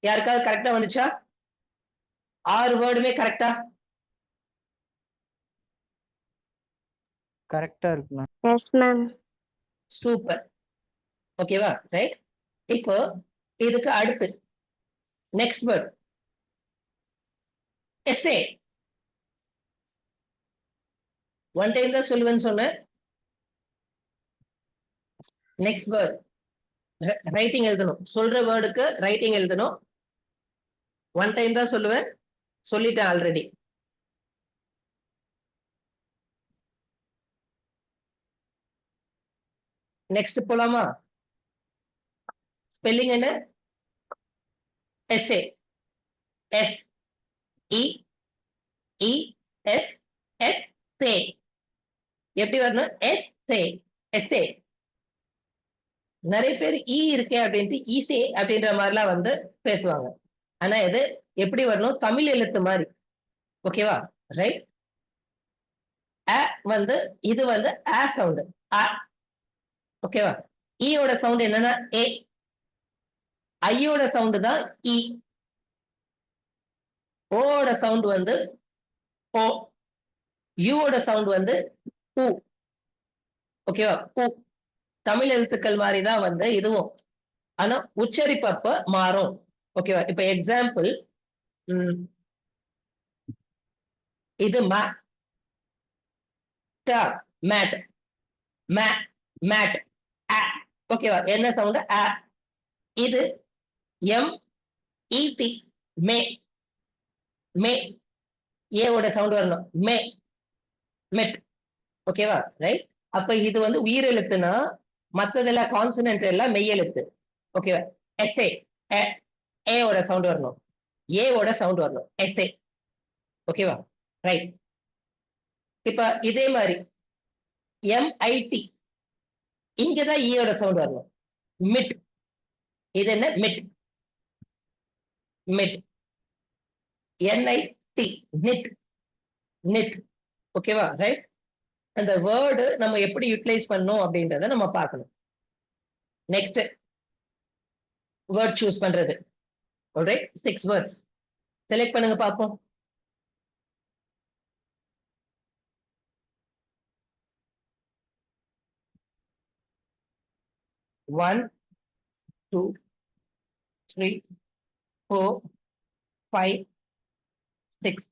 யாருக்காவது கரெக்ட்டா வந்துச்சா? 6 வேர்டுமே கரெக்ட்டா? கரெக்டா இருக்கு மேம். Yes ma'am. சூப்பர். ஓகேவா? ரைட்? இப்போ இதுக்கு அடுத்து next word. Essay. One time தான் சொல்லுவேன்னு சொன்னேன். Next word. ரைட்டிங் எழுதணும். சொல்ற வேர்டுக்கு ரைட்டிங் எழுதணும். ஒன் டைம் தான் சொல்லுவேன். சொல்லிட்டேன் ஆல்ரெடி. நெக்ஸ்ட் போலாமா? ஸ்பெல்லிங் என்ன? S A. S E E S S A. எப்படி வரணும்? S A. எஸ்ஏ. நெறைய பேர் ஈ இருக்கே அப்படின்ட்டு ஈசே அப்படின்ற மாதிரிலாம் வந்து பேசுவாங்க. ஆனா இது எப்படி வரணும்? தமிழ் எழுத்து மாரி. ஓகேவா? ரைட்? அ வந்து இது வந்து ஆ சவுண்ட். அ. ஓகேவா? ஈயோட சவுண்ட் என்னன்னா ஏ. ஐயோட சவுண்ட் தான் இ. ஓட சவுண்ட் வந்து ஓ. யூவோட சவுண்ட் வந்து உ. ஓகேவா? உ. தமிழ் எழுத்துக்கள் மாரி தான் வந்து இதுவும். ஆனா உச்சரிப்பப்ப மாறும். ஓகேவா? இப்ப எக்ஸாம்பிள் ம் இது ட மேட். மே மேட். அ. ஓகேவா? என்ன சவுண்ட்? அ. இது எம் இடி மே. மே. ஏவோட சவுண்ட் வரணும். மே. மெட். ஓகேவா? ரைட்? அப்ப இது வந்து உயிரெழுத்துனா, மத்ததெல்லாம் கான்சனன்ட் எல்லாம் மெய்யெழுத்து. ஓகேவா? எஸ்ஏ. எ ஏவோட சவுண்ட் வரணும். ஏவோட சவுண்ட் வரணும். எஸ்ஏ. ஓகேவா? ரைட். இப்ப இதே மாரி எம்ஐடி. இங்க தான் ஈயோட சவுண்ட் வரணும். மிட். இது என்ன? Mid. Mid. NIT. Nit. Nit. ஓகேவா? ரைட்? அந்த வேர்டு நம்ம எப்படி யூட்டிலைஸ் பண்ணணும் அப்படின்றத நம்ம பார்க்கணும். நெக்ஸ்ட் வேர்ட் சூஸ் பண்றது. ஆல்ரைட்? 6 வேர்ட்ஸ். செலக்ட் பண்ணுங்க பார்ப்போம். One, two, three, four, five, six.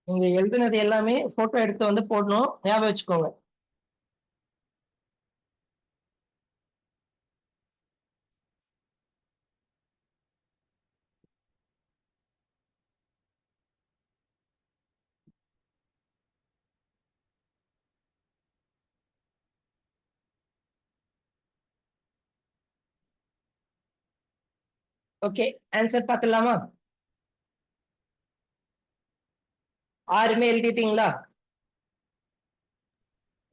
நீங்க எழுதுனது எல்லாமே போட்டோ எடுத்து வந்து போடணும், ஞாபகம் வச்சுக்கோங்க. ஓகே, ஆன்சர் பார்த்துடலாமா? ஆறுமே எழுதிட்டீங்களா?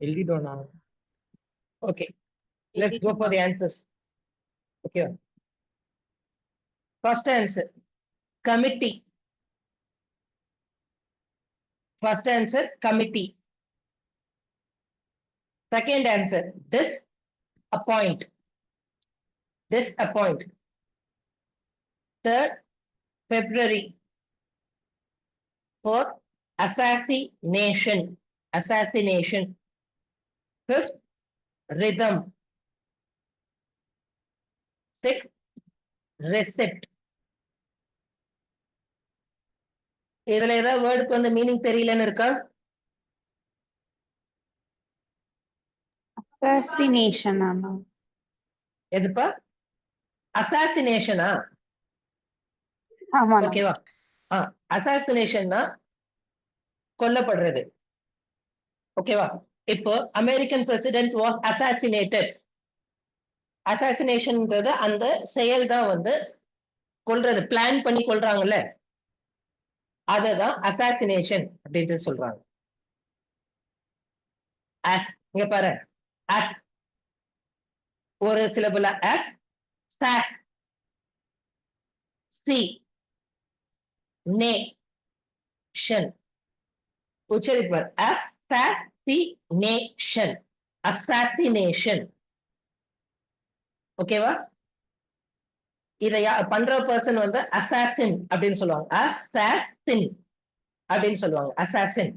எழுதிட்டோம்னா okay, let's go for the answers. Okay, first answer committee. First answer committee. Second answer disappoint. Disappoint. Third, February. Fourth, assassination. Assassination. Fifth, rhythm. Sixth, receipt. இதுல ஏதாவது வேர்டுக்கு வந்து மீனிங் தெரியலன்னு இருக்கா? Assassination ஆனா எதுப்பா? அசாசினேஷனா? ஆமாண்ணா. ஓகேவா? அசாசினேஷன்னா கொல்லப்படுறது. ஓகேவா? இப்போ அமெரிக்கன் பிரசிடென்ட் வாஸ் அசாசினேட்டட். அசாசினேஷன்ன்றது அந்த செயல் தான் வந்து கொல்றது, பிளான் பண்ணி கொல்றாங்கல்ல, அததான் அசாசினேஷன் அப்படின்ட்டு சொல்றாங்க. அஸ், இங்க பாரு, அஸ் ஒரு சிலபுல, அஸ், சாஸ், சி, நே, ஷன். உச்சரிப்பார், அசாசினேஷன். அசாசினேஷன். ஓகேவா? இதை பண்ற பர்சன் வந்து அசாசின் அப்படின்னு சொல்லுவாங்க. அசாசின் அப்படின்னு சொல்லுவாங்க. அசாசின்.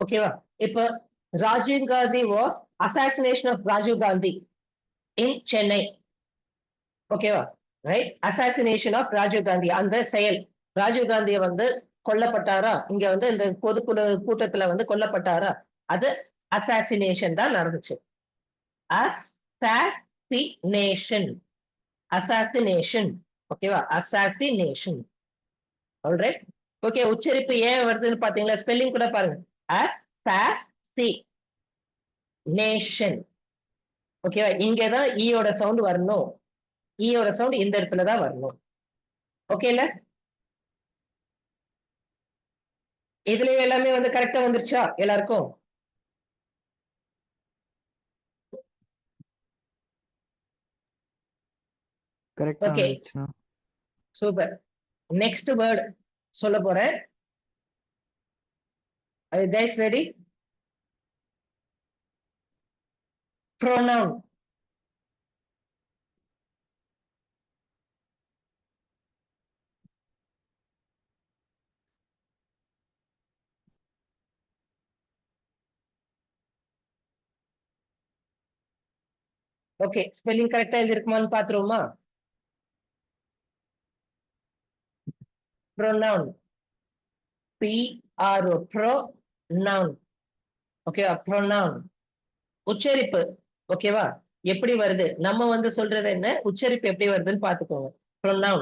ஓகேவா? இப்போ Rajiv Gandhi was assassination of Rajiv Gandhi in Chennai. ஓகேவா? Right, assassination of Rajiv Gandhi, அந்த செயல். ராஜீவ் காந்தியை வந்து கொல்லப்பட்டாரா, இங்க வந்து இந்த பொதுக்குழு கூட்டத்துல வந்து கொல்லப்பட்டாரா, அது அசாசினேஷன் தான் நடந்துச்சு. அசாசினேஷன். அசாசினேஷன். ஓகேவா? அசாசினேஷன். ஆல்ரைட். ஓகே, உச்சரிப்பு ஏன் வருதுன்னு பாத்தீங்களா? ஸ்பெல்லிங் கூட பாருங்க. அசாசினேஷன். ஓகேவா? இங்கதான் ஈயோட சவுண்ட் வரணும். ஈயோட சவுண்ட் இந்த இடத்துல தான் வரணும். ஓகேல? இதுலயும் எல்லாமே வந்து கரெக்டா வந்துருச்சா எல்லாருக்கும்? கரெக்டா ஓகே, வந்துச்சுண்ணா. சூப்பர். நெக்ஸ்ட் வேர்ட் சொல்ல போறேன். Are you guys ready? Pronoun. Okay, spelling கரெக்டா எழுதிருக்குமான்னு பாத்துருவோமா? pronoun. P-R-O, pronoun. ஓகேவா? pronoun. உச்சரிப்பு. ஓகேவா? எப்படி வருது, நம்ம வந்து சொல்றது என்ன, உச்சரிப்பு எப்படி வருதுன்னு பாத்துக்கோங்க. pronoun.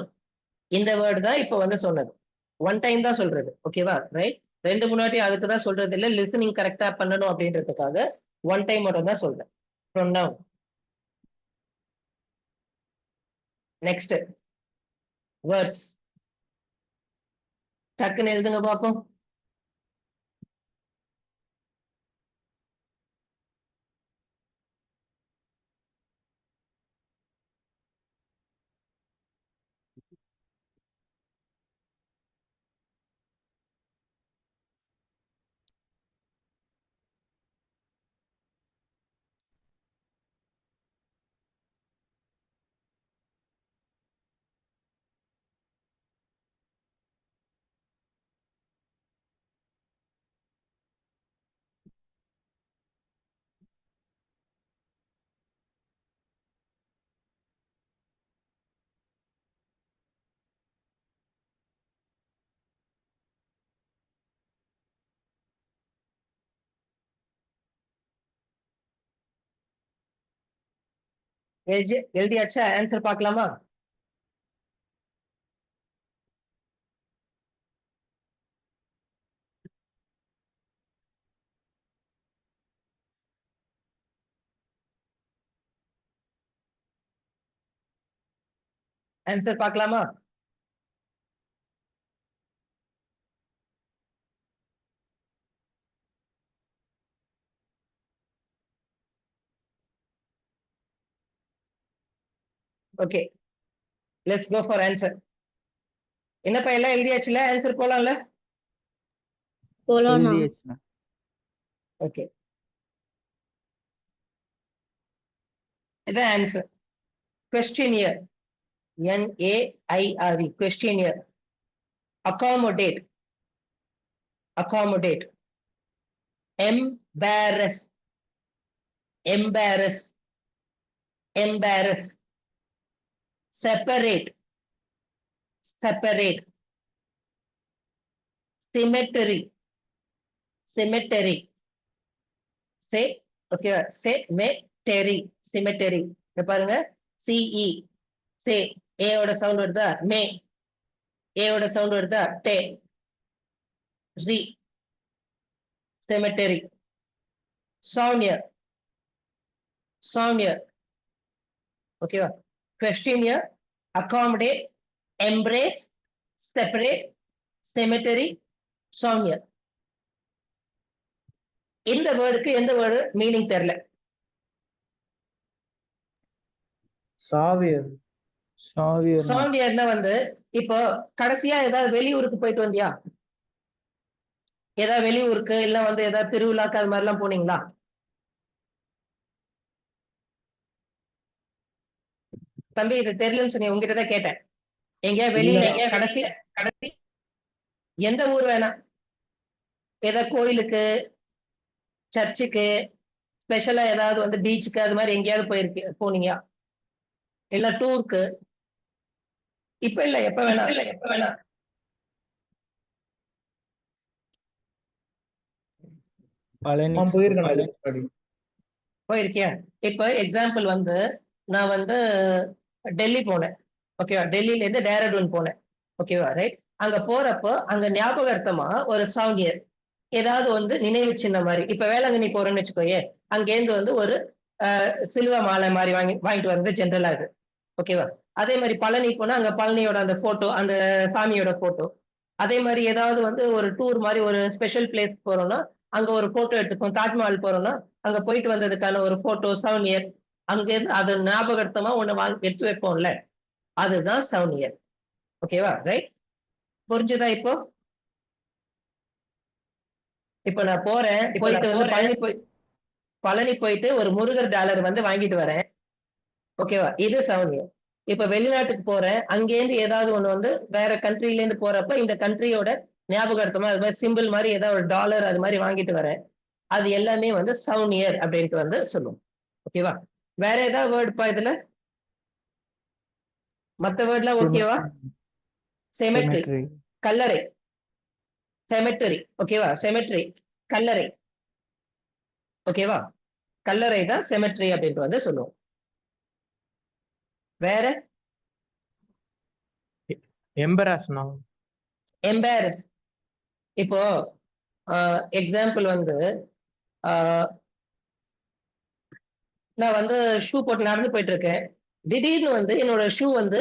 இந்த வேர்டு தான் இப்ப வந்து சொன்னது. ஒன் டைம் தான் சொல்றது. ஓகேவா? ரைட். ரெண்டு முன்னாடி அதுக்கு தான் சொல்றது இல்ல, லிசனிங் கரெக்டா பண்ணணும் அப்படின்றதுக்காக ஒன் டைம் மட்டும் தான் சொல்றேன். pronoun. Next words. டக்குன்னு எழுதுங்க பாப்போம். எழுதியாச்சா? ஆன்சர் பார்க்கலாமா? ஆன்சர் பார்க்கலாமா? Okay, let's go for answer. என்னப்பா எல்லாம் எழுதியாச்சுல? ஆன்சர் போலாம்ல? போலாம்ண்ணா. எழுதியாச்சுண்ணா. ஓகே, இதான் answer. questionnaire, NAIRE, questionnaire. accommodate, accommodate. embarrass, embarrass, embarrass. separate, separate. cemetery, cemetery. say, okay, cemetery, cemetery. இங்க பாருங்க, CE, say, A ஓட சவுண்ட் வருதா? மே, A ஓட சவுண்ட் வருதா? டே, ரி, cemetery. Sonia, Sonia. ஓகேவா? questionnaire, accommodate, embrace, separate, cemetery, Sonia. இந்த வேர்டுக்கு எந்த வேர்டு மீனிங் தெரியல. சாவியர். சாவியர்ண்ணா. சோனியர்னா வந்து இப்போ கடைசியா ஏதாவது வெளியூருக்கு போயிட்டு வந்தியா? ஏதாவது வெளியூருக்கு இல்ல வந்து ஏதாவது திருவிழாக்கு அது மாதிரி எல்லாம் போனீங்களா? தம்பி இது தெரியலன்னு சொன்னி உங்ககிட்ட தான் கேட்டேன். எங்கேயா வெளியில எங்கேயா கடைசி கடைசி எந்த ஊர் வேணா, ஏதாவது கோயிலுக்கு, சர்ச்சுக்கு, ஸ்பெஷலா ஏதாவது வந்து பீச்சுக்கு அது மாதிரி எங்கேயாவது போனீங்க? இல்ல டூருக்கு? இப்ப இல்ல, எப்ப வேணா, இல்ல எப்ப வேணா. பழனி. நான் போயிருக்கேன் இதுக்கு முன்னாடி. போயிருக்கியா? இப்ப எக்ஸாம்பிள் வந்து நான் வந்து டெல்லி போனேன். ஓகேவா? டெல்லியில இருந்து டேராடூன் போனேன். ஓகேவா? ரைட். அங்க போறப்போ அங்க ஞாபகார்த்தமா ஒரு சாங்கியர் ஏதாவது வந்து நினைவு சின்ன மாதிரி, இப்ப வேளாங்கண்ணி போறேன்னு வச்சுக்கோயே, அங்கேருந்து வந்து ஒரு சில்வ மாலை மாதிரி வாங்கிட்டு வர்றது ஜென்ரலா இது. ஓகேவா? அதே மாதிரி பழனி போனா அங்க பழனியோட அந்த போட்டோ, அந்த சாமியோட போட்டோ. அதே மாதிரி ஏதாவது வந்து ஒரு டூர் மாதிரி ஒரு ஸ்பெஷல் பிளேஸ் போறோம்னா அங்க ஒரு போட்டோ எடுத்துப்போம். தாஜ்மஹால் போறோம்னா அங்க போயிட்டு வந்ததுக்கான ஒரு போட்டோ, சவுனியர். அங்க இருந்து அது ஞாபகார்த்தமா ஒண்ணு எடுத்து வைப்போம்ல, அதுதான் சவுனியர். ஓகேவா? ரைட். புரிஞ்சுதா இப்போ? இப்ப நான் போறேன், போயிட்டு வந்து பழனி போயிட்டு ஒரு முருகர் டாலர் வந்து வாங்கிட்டு வரேன். ஓகேவா? இது சவுனியர். இப்ப வெளிநாட்டுக்கு போறேன், அங்கேருந்து ஏதாவது ஒண்ணு வந்து வேற கண்ட்ரில இருந்து போறப்ப இந்த கண்ட்ரியோட ஞாபகார்த்தமா அது மாதிரி சிம்பிள் மாதிரி ஏதாவது ஒரு டாலர் அது மாதிரி வாங்கிட்டு வரேன். அது எல்லாமே வந்து சவுனியர் அப்படின்ட்டு வந்து சொல்லுவோம். ஓகேவா? வேற ஏதாவது வேர்டுப்பா இதுல? மத்த வேர்ட்லாம் ஓகேவா? Symmetry, Cemetery. கல்லறை. செமெட்ரி, ஓகேவா? செமெட்ரி, கல்லறை. ஓகேவா? கல்லறை தான் செமெட்ரி அப்படின்ட்டு வந்து சொல்லுவோம். வேற? எம்பராஸ்ண்ணா. எம்பாரஸ். இப்போ எக்ஸாம்பிள் வந்து நான் வந்து ஷூ போட்டு நடந்து போயிட்டு இருக்கேன். திடீர்னு வந்து என்னோட ஷூ வந்து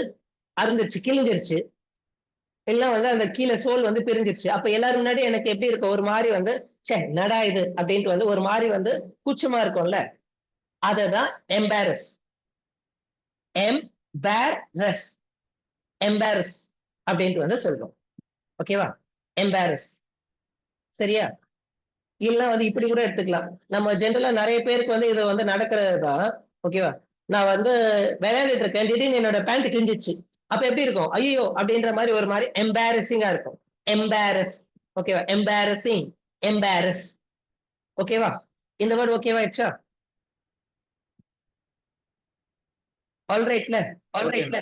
அறுந்துருச்சு, கிழிஞ்சிருச்சு. இல்ல வந்து அந்த கீழே சோல் வந்து பிரிஞ்சிருச்சு. அப்ப எல்லாரும் முன்னாடி எனக்கு எப்படி இருக்கும்? ஒரு மாதிரி வந்து ச்சே என்னடா இது அப்படின்ட்டு வந்து ஒரு மாதிரி வந்து கூச்சமா இருக்கும்ல, அததான் எம்பாரஸ். எம்பேரஸ், எம்பாரஸ் அப்படின்ட்டு வந்து சொல்றோம். ஓகேவா? எம்பாரஸ். சரியா? இல்ல வந்து இப்படி கூட எடுத்துக்கலாம். நம்ம ஜென்ரலா நிறைய பேருக்கு வந்து இது வந்து நடக்கிறது தான். ஓகேவா? நான் வந்து விளையாடிட்டு இருக்கேன், திடீர்னு என்னோட பேண்ட் கிழிஞ்சிச்சு. அப்ப எப்படி இருக்கும்? ஐயோ அப்படின்ற மாதிரி ஒரு மாதிரி எம்பாரசிங்கா இருக்கும். எம்பாரஸ். ஓகேவா? Embarrassing, embarrass. ஓகேவா? இந்த வேர்டு ஓகேவா ஆயிடுச்சா? ஆல்ரைட்ல, ஆல்ரைட்ல.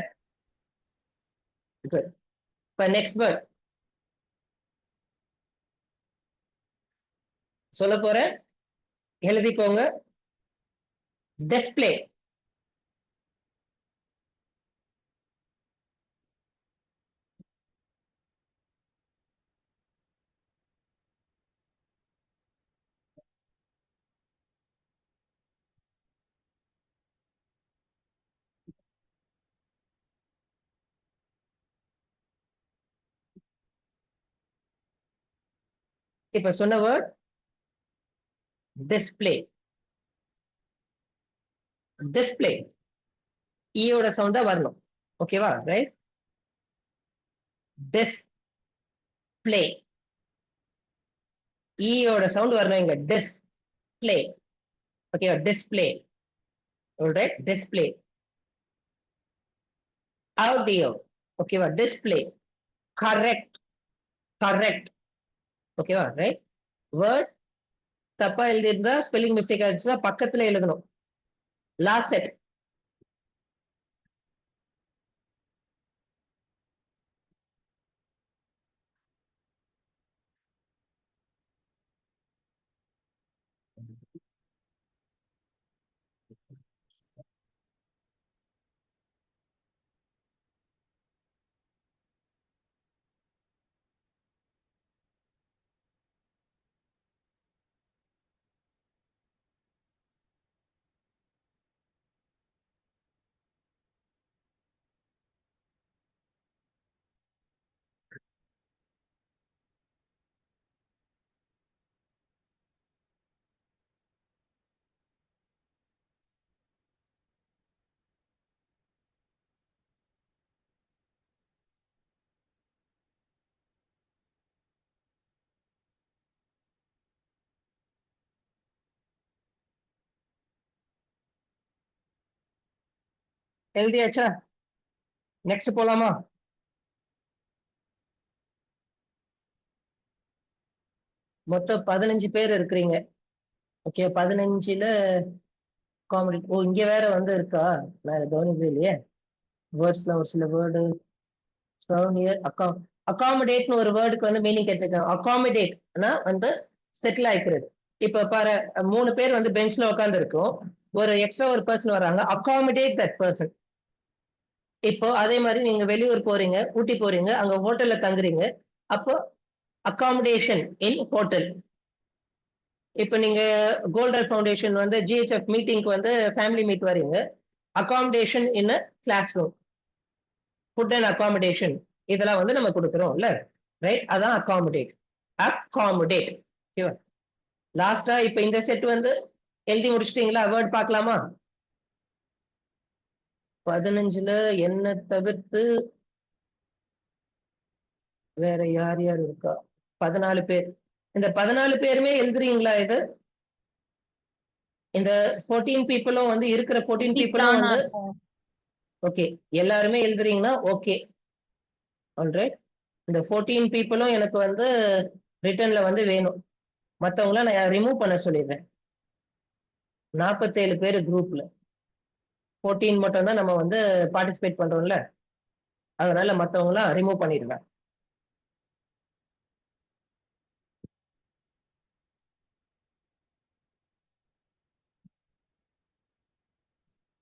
குட். இப்ப நெக்ஸ்ட் வேர்ட் சொல்ல போறேன், எழுதிக்கோங்க. டிஸ்பிளே, இப்ப சொன்ன வேர்ட் டிஸ்பிளே. டிஸ்பிளே ஈயோட சவுண்ட் தான் வரணும். ஓகேவா? ரைட். டிஸ்பிளே ஈயோட சவுண்ட் வரணும் இங்க. டிஸ்பிளே. ஓகேவா? டிஸ்பிளே. ரைட். டிஸ்பிளே. ஆடியோ. ஓகேவா? டிஸ்பிளே. கரெக்ட். கரெக்ட். ஓகேவா? ரைட். வேர்ட் தப்பா எழுதிருந்தா ஸ்பெல்லிங் மிஸ்டேக் ஆச்சுன்னா பக்கத்துல எழுதணும். Last set. எழுதியாச்சா? நெக்ஸ்ட் போலாமா? மொத்தம் 15 பேர் இருக்கிறீங்க. Okay, 15ல comedy. ஓ, இங்க வேற வந்து இருக்கா? நான் கவனிக்கவே இல்லையே. வேர்ட்ஸ்ல ஒரு சில வேர்டு அகாமடேட்னு ஒரு வேர்டுக்கு வந்து மீனிங் கேட்டிருக்காங்க. அகாமடேட்னா வந்து செட்டில் ஆயிக்கிறது. இப்ப பாரு, 3 பேர் வந்து பெஞ்ச்ல உட்கார்ந்து இருக்கோம். ஒரு எக்ஸ்ட்ரா ஒரு பர்சன் வராங்க. Accommodate that person. இப்போ அதே மாதிரி நீங்க வெளியூர் போறீங்க, ஊட்டி போறீங்க, அங்க ஹோட்டல்ல தங்குறீங்க. அப்போ அகாமடேஷன் இன் ஹோட்டல். இப்போ நீங்க கோல்டன் ஃபவுண்டேஷன் வந்து GHF மீட்டிங்க்கு வந்து ஃபேமிலி மீட் வரீங்க. Accommodation in class room, food and accommodation இதெல்லாம் வந்து நம்ம கொடுக்குறோம்ல. ரைட். அதான் அகாமடேட். அகாமடேட். ஓகேவா? லாஸ்டா இப்ப இந்த செட் வந்து எழுதி முடிச்சிட்டீங்களா? வேர்ட் பார்க்கலாமா? 15ல என்ன தவிர்த்து வேற யார் யார் இருக்கா? 14 பேர். இந்த 14 பேருமே எழுதுறீங்களா? இது இந்த 14 பீப்புளும் வந்து இருக்கிற 14 பீப்புளும் வந்து ஓகே எல்லாருமே எழுதுறீங்கன்னா ஓகே. ஆல்ரைட். இந்த 14 பீப்புளும் எனக்கு வந்து ரிட்டர்ன்ல வந்து வேணும். மற்றவங்கள நான் ரிமூவ் பண்ண சொல்லிடுறேன். 47 பேர் குரூப்ல 14 மட்டும் தான் நம்ம வந்து பார்ட்டிசிபேட் பண்றோம்ல, அதனால மற்றவங்களாம் ரிமூவ் பண்ணிடுவேன்.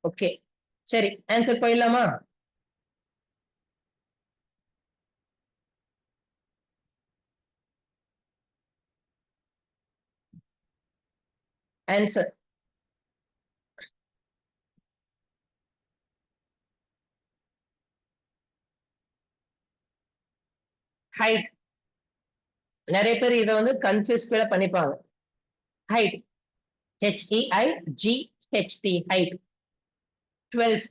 ஓகே, சரி, ஆன்சர் போயிடலாமா? Answer height. நிறைய பேர் இதை வந்து கன்ஃபியூஸ் பண்ணிப்பாங்க. Height, HEIGHT, height. 12th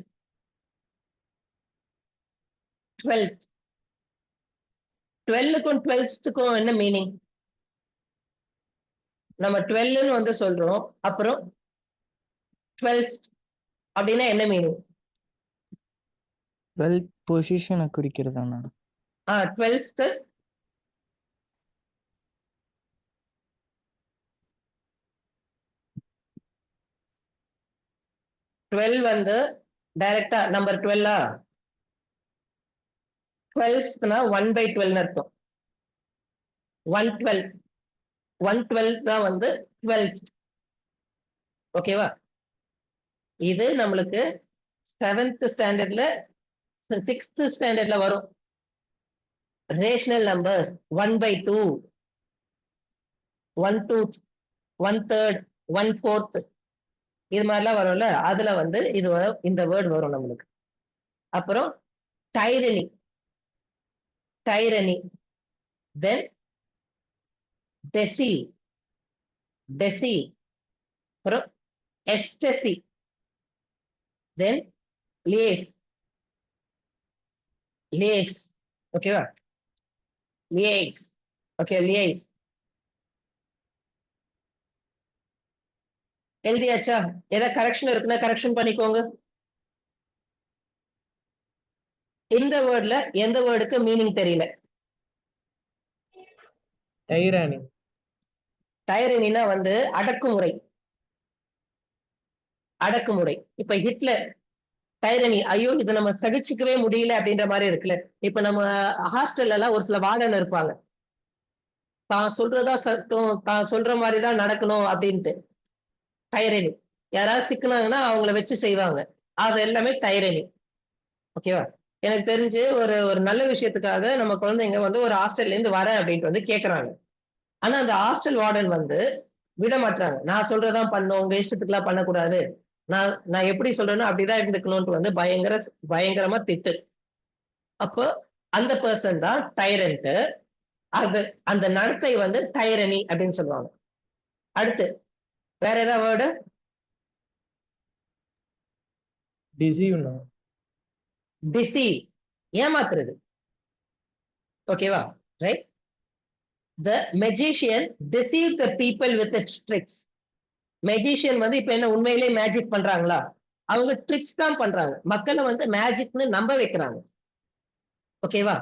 12க்கும் 12த்துக்கும் என்ன மீனிங்? நம்ம 12ன்னு வந்து சொல்றோம், அப்புறம் 12th அப்படின்னா என்ன மீனிங்? 12th பொசிஷனை குறிக்கிறதாண்ணா? 12th 12 வந்து டைரக்டா நம்பர் 12ஆ? 12th 1/12 அர்த்தம். 112 112 தான் வந்து 12th. ஓகேவா? இது நம்மளுக்கு 7th ஸ்டாண்டர்ட்ல 6th ஸ்டாண்டர்ட்ல வரும். ரேஷனல் நம்பர்ஸ் 1/2, 1/2, 1/3, 1/4 இது மாதிரிலாம் வரும்ல, அதுல வந்து இது வரும், இந்த வேர்டு வரும் நம்மளுக்கு. அப்புறம் டைரனி, டைரனி, தென் டெசி, டெசி, அப்புறம் எஸ்டெசி, தென் லியேஸ், லியேஸ், ஓகேவா? லியேஸ், ஓகே, லியேஸ். எழுதியாச்சா? ஏதாவது கரெக்ஷன் இருக்குன்னா கரெக்ஷன் பண்ணிக்கோங்க. இந்த வேர்ட்ல எந்த வேர்டுக்கு மீனிங் தெரியல? டைரானி. டைரனினா வந்து அடக்குமுறை, அடக்குமுறை. இப்ப ஹிட்லர் டைரனி, ஐயோ இதை நம்ம சகிச்சுக்கவே முடியல அப்படின்ற மாதிரி இருக்குல்ல. இப்ப நம்ம ஹாஸ்டல்ல எல்லாம் ஒரு சில வார்டன் இருப்பாங்க, தான் சொல்றதா சட்டம், தான் சொல்ற மாதிரிதான் நடக்கணும் அப்படின்ட்டு. டைரனி. யாராவது சிக்கினாங்கன்னா அவங்கள வச்சு செய்வாங்க, அது எல்லாமே டைரனி. ஓகேவா? எனக்கு தெரிஞ்சு ஒரு ஒரு நல்ல விஷயத்துக்காக நம்ம குழந்தைங்க வந்து ஒரு ஹாஸ்டல்ல இருந்து வரேன் அப்படின்ட்டு வந்து கேக்குறாங்க. ஆனா அந்த ஹாஸ்டல் வார்டன் வந்து விட மாட்டாங்க. நான் சொல்றதான் பண்ணும், உங்க இஷ்டத்துக்கு எல்லாம் பண்ணக்கூடாது, நான் நான் எப்படி சொல்றேனோ அப்படிதான் இருந்துக்கணும்னு வந்து பயங்கரமா திட்டு. அப்போ அந்த பர்சன் தான் டைரண்ட். அது அந்த நடத்தை வந்து டைரனி அப்படின்னு சொல்லுவாங்க. அடுத்து வேற ஏதாவது வேர்டு? டிசீவ்னா. டிசீவ், ஏமாத்துறது. ஓகேவா? Right. The magician deceived the people with its tricks. Magician வந்து இப்ப என்ன உண்மையிலேயே மேஜிக் பண்றாங்களா? அவங்க ட்ரிக்ஸ் தான் பண்றாங்க, மக்களை வந்து மேஜிக்னு நம்ப வைக்கிறாங்க. ஓகேவா?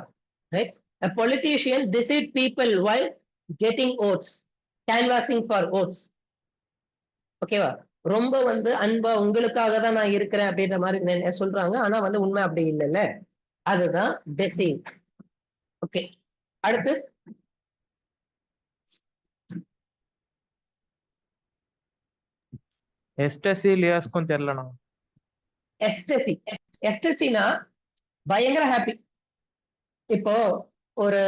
Right. A politician deceived people while getting votes, canvassing for votes. ஓகேவா? ரொம்ப வந்து அன்பா உங்களுக்காக தான் நான் இருக்கிறேன் அப்படின்ற மாதிரி சொல்றாங்க, ஆனா வந்து உண்மை அப்படி இல்லைல்ல, அதுதான் deceive. ஓகே, அடுத்து எஸ்டசி லியாஸ்க்கும் தெரியலண்ணா. எஸ்டசி. எஸ்டசினா பயங்கர ஹாப்பி. இப்போ ஒரு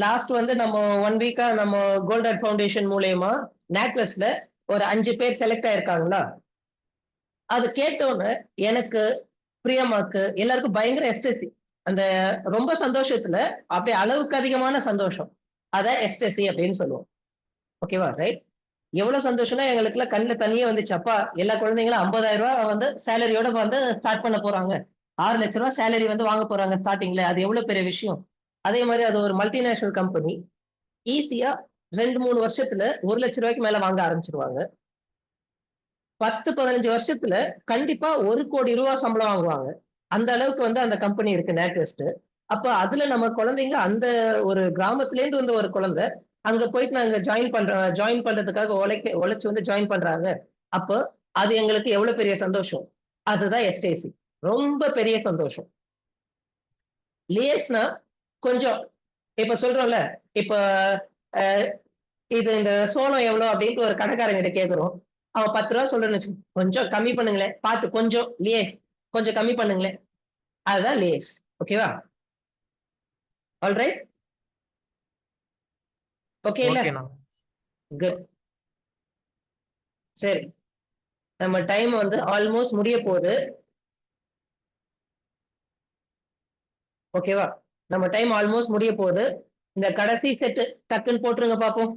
லாஸ்ட் வந்து நம்ம 1 வீக்கா நம்ம கோல்டன் ஃபவுண்டேஷன் மூலயமா நேக்வெஸ்ட்ல ஒரு 5 பேர் செலக்ட் ஆயிருக்காங்களா? அது கேட்டோன்னு எனக்கு, பிரியமாக்கு, எல்லாருக்கும் பயங்கர எஸ்டசி. அந்த ரொம்ப சந்தோஷத்துல அப்படியே அளவுக்கு அதிகமான சந்தோஷம், அத எஸ்டசி அப்படின்னு சொல்லுவோம். ஓகேவா? ரைட். எவ்வளவு சந்தோஷம்னா எங்களுக்கு எல்லாம் கண்ணுல தண்ணியே வந்துச்சு. அப்பா, எல்லா குழந்தைங்களும் 50,000 ரூபாய் வந்து சேலரியோட வந்து ஸ்டார்ட் பண்ண போறாங்க, 6 லட்சம் ரூபாய் சேலரி வந்து வாங்க போறாங்க ஸ்டார்டிங்ல, அது எவ்வளவு பெரிய விஷயம். அதே மாதிரி அது ஒரு மல்டிநேஷனல் கம்பெனி, ஈஸியா 2-3 வருஷத்துல 1 லட்சம் ரூபாய்க்கு மேல வாங்க ஆரம்பிச்சிருவாங்க. 10-15 வருஷத்துல கண்டிப்பா 1 கோடி ரூபாய் சம்பளம் வாங்குவாங்க. அந்த அளவுக்கு வந்து அந்த கம்பெனி இருக்கு நேட்வெஸ்ட். அப்ப அதுல நம்ம குழந்தைங்க, அந்த ஒரு கிராமத்துல இருந்து வந்த ஒரு குழந்தை அங்க போயிட்டு நாங்க ஜாயின் பண்றதுக்காக உழைச்சு வந்து ஜாயின் பண்றாங்க. அப்போ அது எங்களுக்கு எவ்வளவு பெரிய சந்தோஷம். அதுதான் எஸ்டேசி, ரொம்ப பெரிய சந்தோஷம். லியேஸ்னா கொஞ்சம், இப்ப சொல்றோம்ல, இப்ப அஹ், இது இந்த சோளம் எவ்வளவு அப்படின்ட்டு ஒரு கடைக்காரங்கிட்ட கேக்குறோம், அவன் 10 ரூபா சொல்றேன்னு வச்சு, கொஞ்சம் கம்மி பண்ணுங்களேன் பார்த்து, கொஞ்சம் லியேஸ், கொஞ்சம் கம்மி பண்ணுங்களேன், அதுதான் லியேஸ். ஓகேவா? ஆல்ரைட். ஓகே இல்ல? ஓகேண்ணா. குட். சரி, நம்ம டைம் வந்து ஆல்மோஸ்ட் முடிய போகுது. ஓகேவா? நம்ம டைம் ஆல்மோஸ்ட் முடிய போகுது. இந்த கடைசி செட் டக்குன்னு போட்டுருங்க பாப்போம்.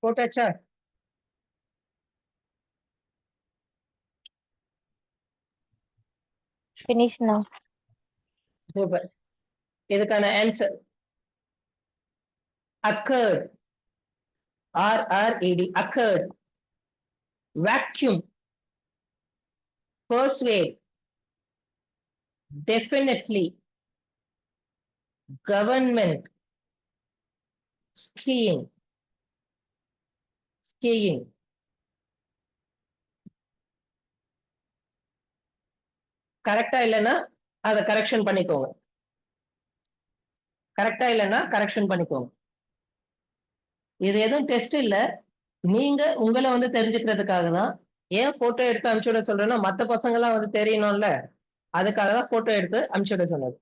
போட்டாச்சா? Finish now. சூப்பர். இதுக்கான answer occurred, RRED, occurred. Vacuum, persuade, definitely, government, skiing, skiing. கரெக்டா இல்லைன்னா அதை கரெக்ஷன் பண்ணிக்கோங்க. கரெக்டா இல்லைன்னா கரெக்ஷன் பண்ணிக்கோங்க. இது எதுவும் டெஸ்ட் இல்ல, நீங்க உங்களை வந்து தெரிஞ்சுக்கிறதுக்காக தான். ஏன் போட்டோ எடுத்து அனுப்பிச்சு விட சொல்றேன்னா மத்த பசங்க எல்லாம் வந்து தெரியணும்ல, அதுக்காக தான் போட்டோ எடுத்து அனுப்பிச்சு விட சொன்னது.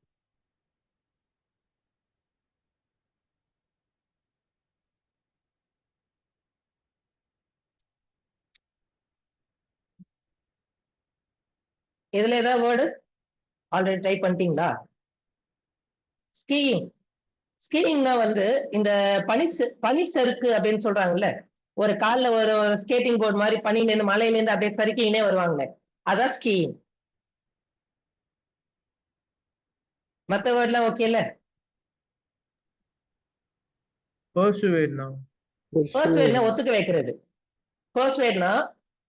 இதுல ஏதாவது வேர்டு ஆல்ரெடி டைப் பண்ணிட்டீங்களா? ஸ்கீயிங். ஸ்கீயிங்னா வந்து இந்த பனி சறுக்கு அப்படின்னு சொல்றாங்கல்ல, ஒரு கால்ல ஒரு ஸ்கேட்டிங் போர்டு மாதிரி பனில இருந்து மலையில இருந்து அப்படியே சறுக்கினே வருவாங்களே, அதான் ஸ்கீயிங். மத்த வேர்ட்லாம் ஓகேல? persuadeனா பர்சுவேட்னா ஒத்துக்க வைக்கிறது. பர்சுவேட்னா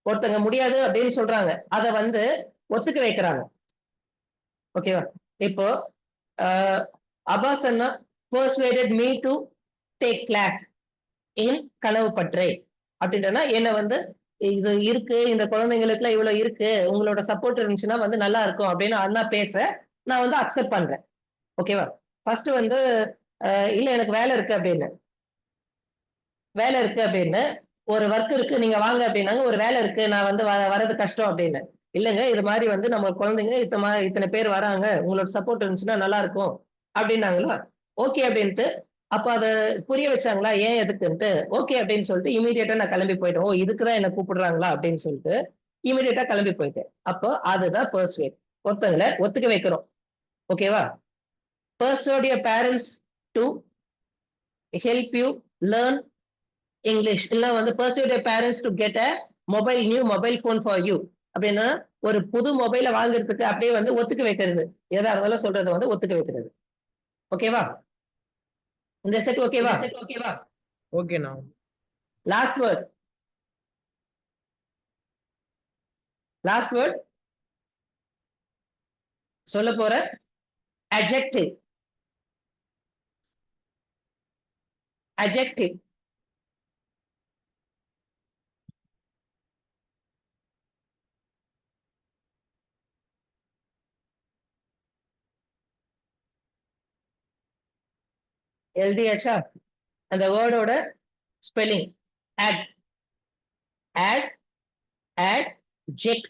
ஒருத்தங்க முடியாது அப்படின்னு சொல்றாங்க, அத வந்து ஒத்துக்க வைக்கிறாங்க. ஓகேவா? இப்போ Abbas Anna persuaded me to take class in கனவு பற்றை அப்படின்றனா என்ன வந்து இது இருக்கு, இந்த குழந்தைங்களுக்கு எல்லாம் இவ்வளவு இருக்கு, உங்களோட சப்போர்ட் இருந்துச்சுன்னா வந்து நல்லா இருக்கும் அப்படின்னு அண்ணா பேச நான் வந்து அக்செப்ட் பண்றேன். ஓகேவா? ஃபர்ஸ்ட் வந்து இல்ல எனக்கு வேலை இருக்கு அப்படின்னு, வேலை இருக்கு அப்படின்னு, ஒரு ஒர்க் இருக்கு நீங்க வாங்க அப்படின்னாங்க, ஒரு வேலை இருக்கு நான் வந்து வர்றது கஷ்டம் அப்படின்னு. இல்லைங்க இது மாதிரி வந்து நம்ம குழந்தைங்க இத்தனை பேர் வராங்க, உங்களோட சப்போர்ட் இருந்துச்சுன்னா நல்லா இருக்கும் அப்படின்னாங்களா, ஓகே அப்படின்ட்டு. அப்ப அதை புரிய வச்சாங்களா ஏன் எதுக்குன்ட்டு, ஓகே அப்படின்னு சொல்லிட்டு இமீடியட்டா நான் கிளம்பி போயிட்டேன். ஓ இதுக்குதான் என்ன கூப்பிடுறாங்களா அப்படின்னு சொல்லிட்டு இமீடியட்டா கிளம்பி போயிட்டேன். அப்போ அதுதான் பர்சுவேட், ஒருத்தங்களை ஒத்துக்க வைக்கிறோம். ஓகேவா? persuade your parents to help you learn English. இல்ல வந்து persuade your parents to get a new mobile phone for you அப்படின்னா ஒரு புது மொபைல வாங்குறதுக்கு அப்படியே வந்து ஒத்துக்க வைக்கிறது, எதா இருந்தாலும் சொல்றதை வந்து ஒத்துக்க வைக்கிறது. ஓகேவா? இந்த செட் ஓகேவா? ஓகேண்ணா. Last word. லாஸ்ட் வேர்ட் சொல்ல போற adjective. adjective. எழுதியாச்சா? அந்த வேர்டோட spelling add, add, adjective,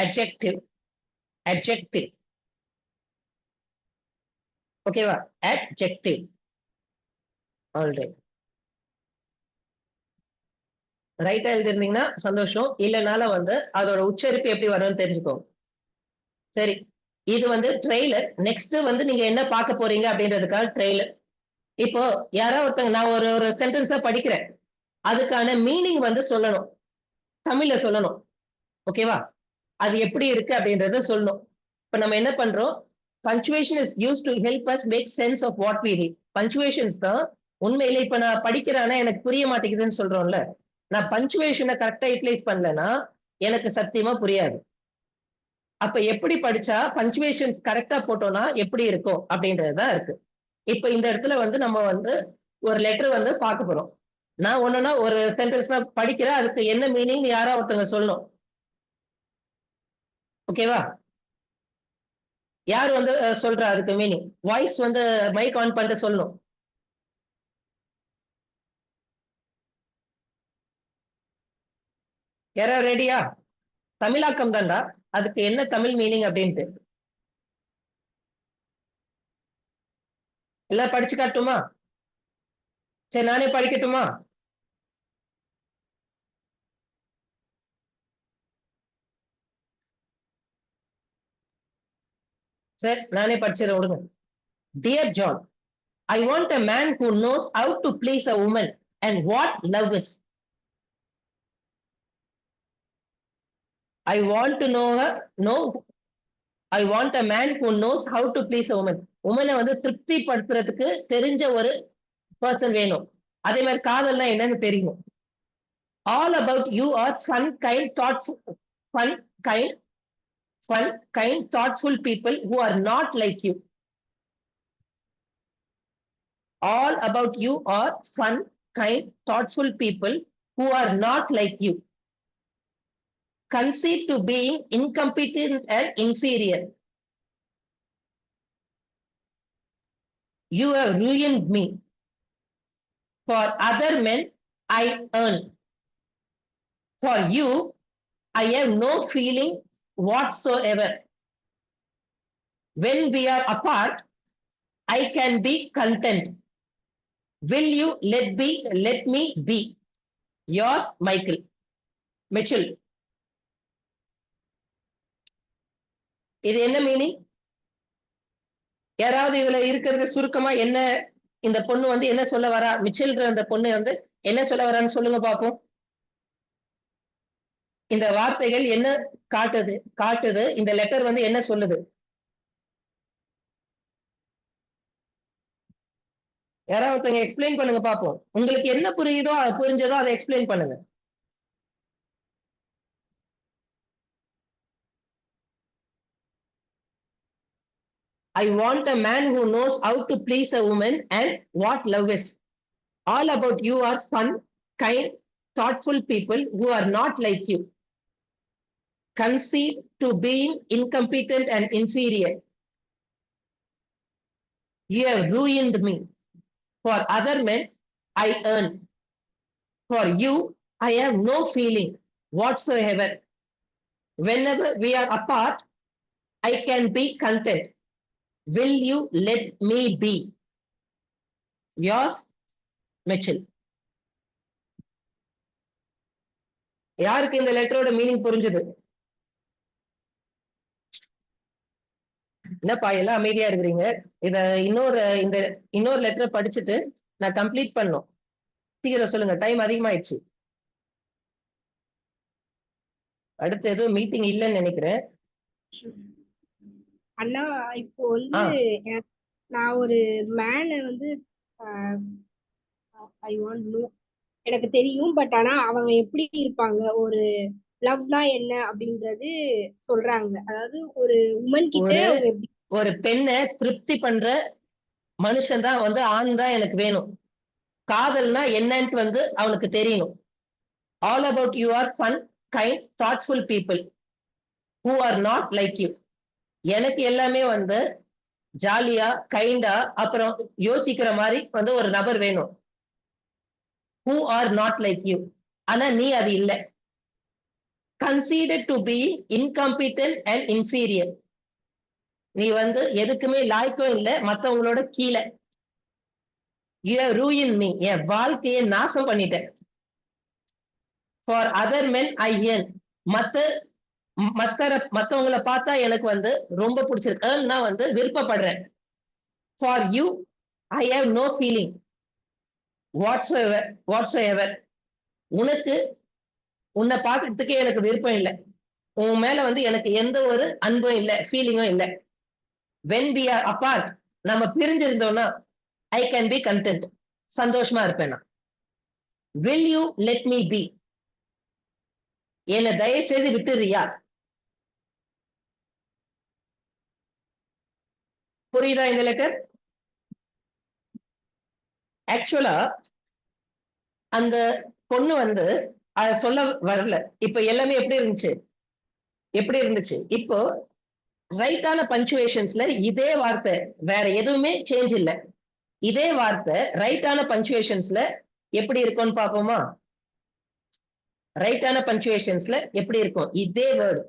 adjective, adjective. ஓகேவா? adjective. ஆல்ரைட். ரைட்டா எழுதிருந்தீங்கன்னா சந்தோஷம், இல்லைனால வந்து அதோட உச்சரிப்பு எப்படி வரும்னு தெரிஞ்சுக்கோங்க. சரி, இது வந்து ட்ரெய்லர். நெக்ஸ்ட் வந்து நீங்க என்ன பார்க்க போறீங்க அப்படின்றதுக்காக ட்ரெய்லர். இப்போ யாரோ ஒருத்தங்க நான் ஒரு சென்டென்ஸா படிக்கிறேன், அதுக்கான மீனிங் வந்து சொல்லணும், தமிழ்ல சொல்லணும். ஓகேவா? அது எப்படி இருக்கு அப்படின்றத சொல்லணும். இப்ப நம்ம என்ன பண்றோம், punctuation is used to help us make sense of what we read. punctuations தான் உண்மையில இப்ப நான் படிக்கிறேன்னா எனக்கு புரிய மாட்டேங்குதுன்னு சொல்றோம்ல, நான் பஞ்சுவேஷனை கரெக்டா யூட்டிலைஸ் பண்ணலன்னா எனக்கு சத்தியமா புரியாது. அப்ப எப்படி படிச்சா பஞ்சுவேஷன்ஸ் கரெக்டா போட்டோம்னா எப்படி இருக்கும் அப்படின்றதுதான் இருக்கு. இப்ப இந்த இடத்துல வந்து நம்ம வந்து ஒரு லெட்டர் வந்து பார்க்க போறோம். நான் ஒண்ணுன்னா ஒரு சென்டென்ஸ் படிக்கிறேன், அதுக்கு என்ன மீனிங் யாரா ஒருத்தவங்க சொல்லணும். ஓகேவா? யார் வந்து சொல்றா அதுக்கு மீனிங்? வாய்ஸ் வந்து மைக் ஆன் பண்ணிட்டு சொல்லணும். யாராவது ரெடியா? தமிழாக்கம் தான்டா, அதுக்கு என்ன தமிழ் மீனிங் அப்படின்ட்டு எல்லாம் படிச்சு காட்டுமா? சரி நானே படிக்கட்டுமா? சரி நானே படிச்சிட விடுங்க. Dear John, I want a man who knows how to please a woman and what love is. I want to I want a man who knows how to please a woman. உமனை வந்து திருப்தி படுத்துறதுக்கு தெரிஞ்ச ஒரு person வேணும். அதே மாதிரி காதல்னா என்னன்னு தெரியும். All about you are fun, kind, fun, kind, thoughtful people who are not like you. All about you are fun, kind, thoughtful people who are not like you. Conceit to being incompetent and inferior. You have ruined me. For other men, I earn. For you, I have no feeling whatsoever. When we are apart, I can be content. Will you let me be? Yours, Mitchell. இது என்ன meaning? யாராவது இதுல இருக்கிறது சுருக்கமா என்ன இந்த பொண்ணு வந்து என்ன சொல்ல வரா? மிச்சல்ன்ற அந்த பொண்ணு வந்து என்ன சொல்ல வரான்னு சொல்லுங்க பாப்போம். இந்த வார்த்தைகள் என்ன காட்டுது இந்த லெட்டர் வந்து என்ன சொல்லுது? யாராவது ஒருத்தங்க எக்ஸ்பிளைன் பண்ணுங்க பாப்போம். உங்களுக்கு என்ன புரிஞ்சதோ அதை எக்ஸ்பிளைன் பண்ணுங்க. I want a man who knows how to please a woman and what love is. All about you are fun, kind, thoughtful people who are not like you. Conceit to being incompetent and inferior. You have ruined me. For other men, I earn. For you, I have no feeling whatsoever. Whenever we are apart, I can be content. Will you let me be? Yours, Mitchell. யாருக்கு இந்த லெட்டரோட meaning புரிஞ்சது? என்னப்பா எல்லாம் அமைதியா இருக்கிறீங்க? இன்னொரு letter படிச்சுட்டு நான் கம்ப்ளீட் பண்ணணும். சீக்கிரம் சொல்லுங்க, டைம் அதிகமாயிடுச்சு. அடுத்து எதுவும் மீட்டிங் இல்லைன்னு நினைக்கிறேன். அண்ணா இப்போ வந்து நான் ஒரு மேன வந்து ஐ வாண்ட் நோ எனக்கு தெரியும். பட் ஆனா அவங்க எப்படி இருப்பாங்க, ஒரு லவ்னா என்ன அப்படின்றது சொல்றாங்க. அதாவது ஒரு உமன் கிட்ட ஒரு பெண்ணை திருப்தி பண்ற மனுஷன் தான் வந்து ஆண் தான் எனக்கு வேணும். காதல்னா என்னன்னு வந்து அவனுக்கு தெரியணும். All about you are fun, kind, thoughtful people who are not like you. எனக்கு எல்லாமே வந்து ஜாலியா, கைண்டா, அப்புறம் யோசிக்கிற மாதிரி வந்து ஒரு நபர் வேணும். Who are not like you. ஆனா நீ அது இல்லை. Conceited to be incompetent and inferior. நீ வந்து எதுக்குமே லாய்க்கும் இல்லை, மற்றவங்களோட கீழே. You have ruined me. என் வாழ்க்கையை நாசம் பண்ணிட்டேன். For other men I yearn. மற்றவங்களை பார்த்தா எனக்கு வந்து ரொம்ப பிடிச்சிருக்கு. ஏர்ன்னா வந்து விருப்பப்படுறேன். For you I have no feeling whatsoever. உன்னை பார்க்கறதுக்கே எனக்கு விருப்பம் இல்லை. உன் மேல வந்து எனக்கு எந்த ஒரு அன்பும் இல்லை, ஃபீலிங்கும் இல்லை. when we are apart, நம்ம பிரிஞ்சிருந்தோம்னா I can be content. சந்தோஷமா இருப்பேன் நான். will you let me be? என்னை தயவு செய்து விட்டுறியா? புரியுதா இந்த லெட்டர்? ஆக்சுவலா அந்த பொண்ணு வந்து அத சொல்ல வரல. இப்ப எல்லாமே எப்படி இருந்துச்சு? இப்போ ரைட்டான பஞ்சுவேஷன்ஸ்ல இதே வார்த்தை, வேற எதுவுமே சேஞ்ச் இல்லை. இதே வார்த்தை ரைட்டான பஞ்சுவேஷன்ஸ்ல எப்படி இருக்கும்னு பாப்போமா? ரைட்டான பஞ்சுவேஷன்ஸ்ல எப்படி இருக்கும்? இதே வேர்டு,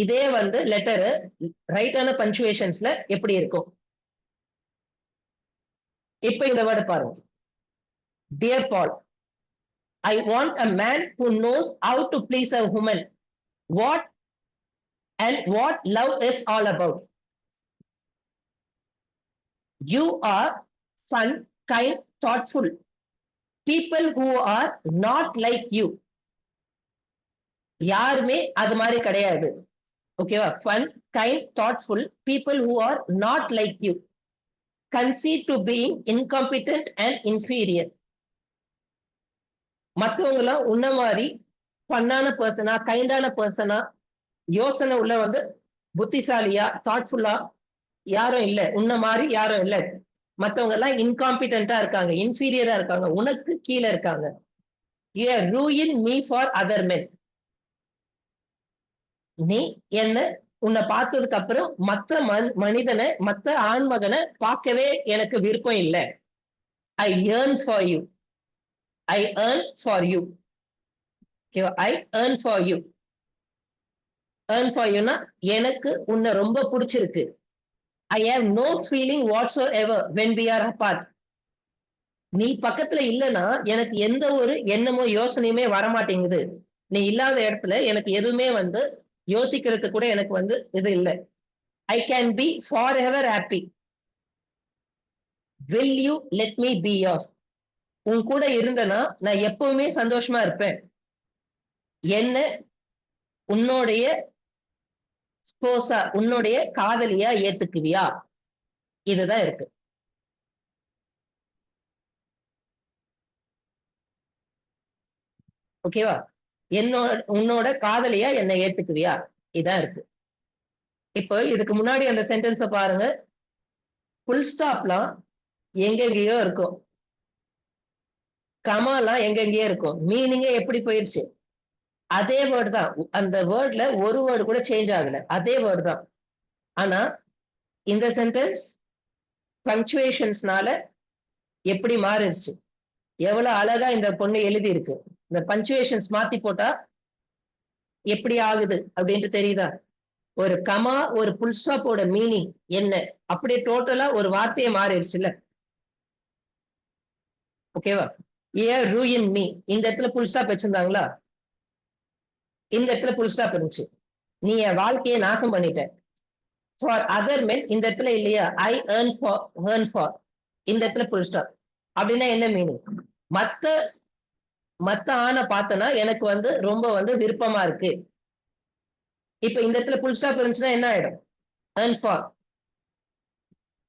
இதே வந்து லெட்டரு ரைட்டான பஞ்சுவேஷன்ஸ்ல எப்படி இருக்கும்? இப்ப இந்த வேர்டு பாருங்க. Dear Paul, I want a man who knows how to please a woman. What love is all about. You are fun, kind, thoughtful people who are not like you. யாருமே அது மாதிரி கிடையாது. ஓகேவா? fun, kind, thoughtful people who are not like you. Conceit to being incompetent and inferior. மற்றவங்களும் உன்ன மாதிரி ஃபன்னான பர்சனா, கைண்டான பர்சனா, யோசனை உள்ள வந்து புத்திசாலியா, தாட்ஃபுல்லா யாரும் இல்ல. உன்ன மாதிரி யாரும் இல்ல. மத்தவங்க எல்லாம் இன்காம்பிட்டன்டா இருக்காங்க, இன்ஃபீரியரா இருக்காங்க, உனக்கு கீழே இருக்காங்க. You are ruin me for other மென். நீ என்ன உன்னை பார்த்ததுக்கு அப்புறம் மத்த மனிதனை, மத்த ஆண்மகனை பார்க்கவே எனக்கு விருப்பம் இல்லை. I yearn for you. I yearn for you. I yearn for you. Yearn for யூனா எனக்கு உன்னை ரொம்ப பிடிச்சிருக்கு. I have no feeling whatsoever when we are apart. நீ பக்கத்துல இல்லைன்னா எனக்கு எந்த ஒரு எண்ணமோ யோசனையுமே வரமாட்டேங்குது. நீ இல்லாத இடத்துல எனக்கு எதுவுமே வந்து யோசிக்கிறதுக்கு கூட எனக்கு வந்து இது இல்லை. I can be forever happy. Will you let me be yours? உன் கூட இருந்தனா நான் எப்பவுமே சந்தோஷமா இருப்பேன். என்ன உன்னுடைய ஸ்போஸா, உன்னுடைய காதலியா ஏத்துக்குவியா? இதுதான் இருக்கு. ஓகேவா? உன்னோட காதலியா என்னை ஏத்துக்குவியா? இதான் இருக்கு. இப்போ இதுக்கு முன்னாடி அந்த சென்டென்ஸ பாருங்க. ஃபுல் ஸ்டாப்லாம் எங்கெங்கேயோ இருக்கும், கமாலாம் எங்கெங்கேயோ இருக்கும், மீனிங்கே எப்படி போயிருச்சு? அதே வேர்டு தான். அந்த வேர்ட்ல ஒரு வேர்டு கூட சேஞ்ச் ஆகல, அதே வேர்டு தான். ஆனா இந்த சென்டென்ஸ் பங்க்சுவேஷன்ஸ்னால எப்படி மாறிடுச்சு, எவ்வளவு அழகா இந்த பொண்ணு எழுதி இருக்கு. இந்த பங்க்சுவேஷன்ஸ் மாத்தி போட்டா எப்படி ஆகுது அப்படின்ட்டு தெரியுதா? ஒரு கமா, ஒரு புல் ஸ்டாப்போட மீனிங் என்ன, அப்படியே டோட்டலா ஒரு வார்த்தையை மாறிடுச்சுல்ல. ஓகேவா? ஏ ரூயின் மீ, இந்த இடத்துல புல் ஸ்டாப் வச்சிருந்தாங்களா? இந்த இடத்துல புல் ஸ்டாப் இருந்துச்சு. நீ என் வாழ்க்கையை நாசம் பண்ணிட்ட. ஃபார் அதர் மென் இந்த இடத்துல இல்லையா? ஐ ஏர்ன் ஃபார், இந்த இடத்துல புல் ஸ்டாப். அப்படின்னா என்ன மீனிங்? மத்த ஆணை பார்த்தனா எனக்கு வந்து ரொம்ப வந்து விருப்பமா இருக்கு. இப்ப இந்த இடத்துல புல் ஸ்டாப் இருந்துச்சுன்னா என்ன ஆயிடும்? Yearn for.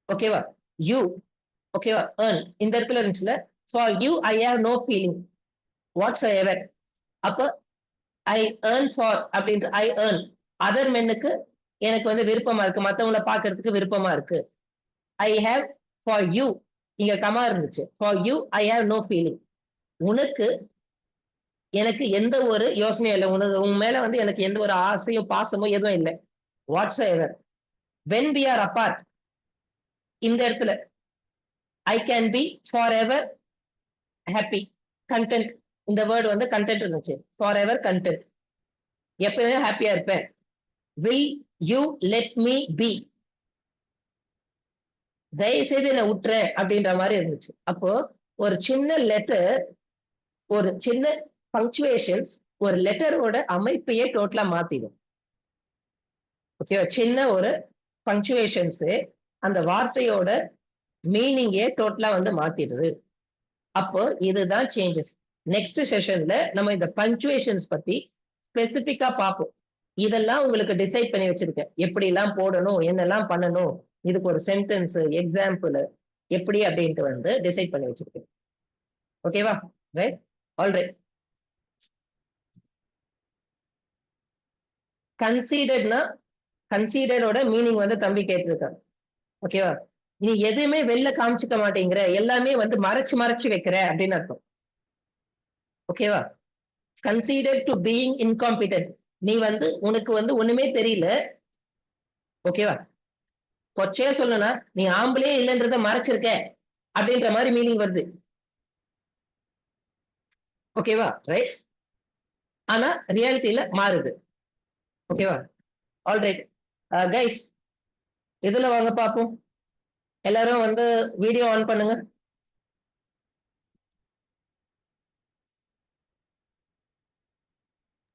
ஓகேவா? யூ. ஓகேவா? ஏர்ன் இந்த இடத்துல இருந்துச்சுல. For you I have no feeling whatsoever. அப்ப ஐ ஏர்ன் ஃபார் அப்படின்ற ஐ ஏர்ன் அதர் மென்னுக்கு எனக்கு வந்து விருப்பமா இருக்கு, மத்தவங்களை பார்க்கறதுக்கு விருப்பமா இருக்கு. ஐ ஹேவ் ஃபார் யூ, இங்க கமா இருந்துச்சு. For you I have no feeling. உனக்கு எனக்கு எந்த ஒரு யோசனையும் இல்லை, உன் மேல வந்து எனக்கு எந்த ஒரு ஆசையோ பாசமோ எதுவும் இல்லை. What's ever. When we are apart, இந்த இடத்துல I can be forever happy, content. இந்த வேர்டு வந்து கண்டென்ட் இருந்துச்சு. ஃபார் எவர் கண்டென்ட், எப்பவுமே ஹாப்பியா இருப்பேன். Will you let me be, தயவு செய்து என்ன விட்டுறேன் அப்படின்ற மாதிரி இருந்துச்சு. அப்போ ஒரு சின்ன லெட்டர், ஒரு சின்ன பங்க்சுவேஷன்ஸ் ஒரு லெட்டரோட அமைப்பையே டோட்டலா மாத்திடும். ஓகேவா? சின்ன ஒரு பங்க்சுவேஷன்ஸ் அந்த வார்த்தையோட மீனிங்கே டோட்டலா வந்து மாத்திடுது. அப்போ இதுதான் சேஞ்சஸ். நெக்ஸ்ட் செஷன்ல நம்ம இந்த பங்க்சுவேஷன்ஸ் பத்தி ஸ்பெசிபிக்கா பார்ப்போம். இதெல்லாம் உங்களுக்கு டிசைட் பண்ணி வச்சிருக்கேன், எப்படி எல்லாம் போடணும், என்னெல்லாம் பண்ணணும், இதுக்கு ஒரு சென்டென்ஸ் எக்ஸாம்பிள் எப்படி அப்படின்ட்டு வந்து டிசைட் பண்ணி வச்சிருக்கேன். ஓகேவா? Right, all right. கன்சீடர்ட்னா, கன்சீடரோட மீனிங் வந்து தம்பி கேட்டிருக்கான். ஓகேவா? நீ எதுவுமே வெளில காமிச்சுக்க மாட்டேங்கிற, எல்லாமே வந்து மறைச்சு மறைச்சு வைக்கிற அப்படின்னு அர்த்தம். ஓகேவா? கன்சீடர் டு பீயிங் இன்காம்பிடன்ட், நீ வந்து உனக்கு வந்து ஒண்ணுமே தெரியல. ஓகேவா? கொச்சையா சொல்லனா நீ ஆம்பளே இல்லைன்றத மறைச்சிருக்க அப்படின்ற மாதிரி மீனிங் வருது. ஓகேவா? ரைட். ஆனா ரியாலிட்டியில மாறுது. ஓகேவா? ஆல் ரைட் கைஸ், இதுல வாங்க பார்ப்போம். எல்லாரும் வந்து வீடியோ ஆன் பண்ணுங்க.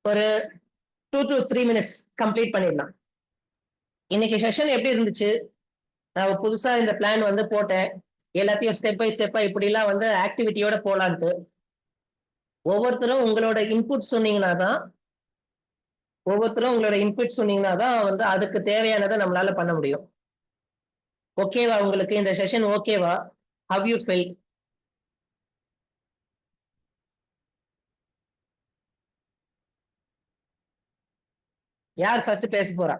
ஒரு 2 to 3 minutes கம்ப்ளீட் பண்ணிடலாம். இன்னைக்கு செஷன் எப்படி இருந்துச்சு? நான் புதுசா இந்த பிளான் வந்து போட்டேன், எல்லாத்தையும் ஸ்டெப் பை ஸ்டெப்பா இப்படி எல்லாம் வந்து ஆக்டிவிட்டியோட போலான்ட்டு. ஒவ்வொருத்தரும் உங்களோட இன்புட் சொன்னீங்கன்னா தான் வந்து அதுக்கு தேவையானதை நம்மளால பண்ண முடியும். ஓகேவா? உங்களுக்கு இந்த செஷன் ஓகேவா? How you felt? யார் ஃபர்ஸ்ட் பேச போறா?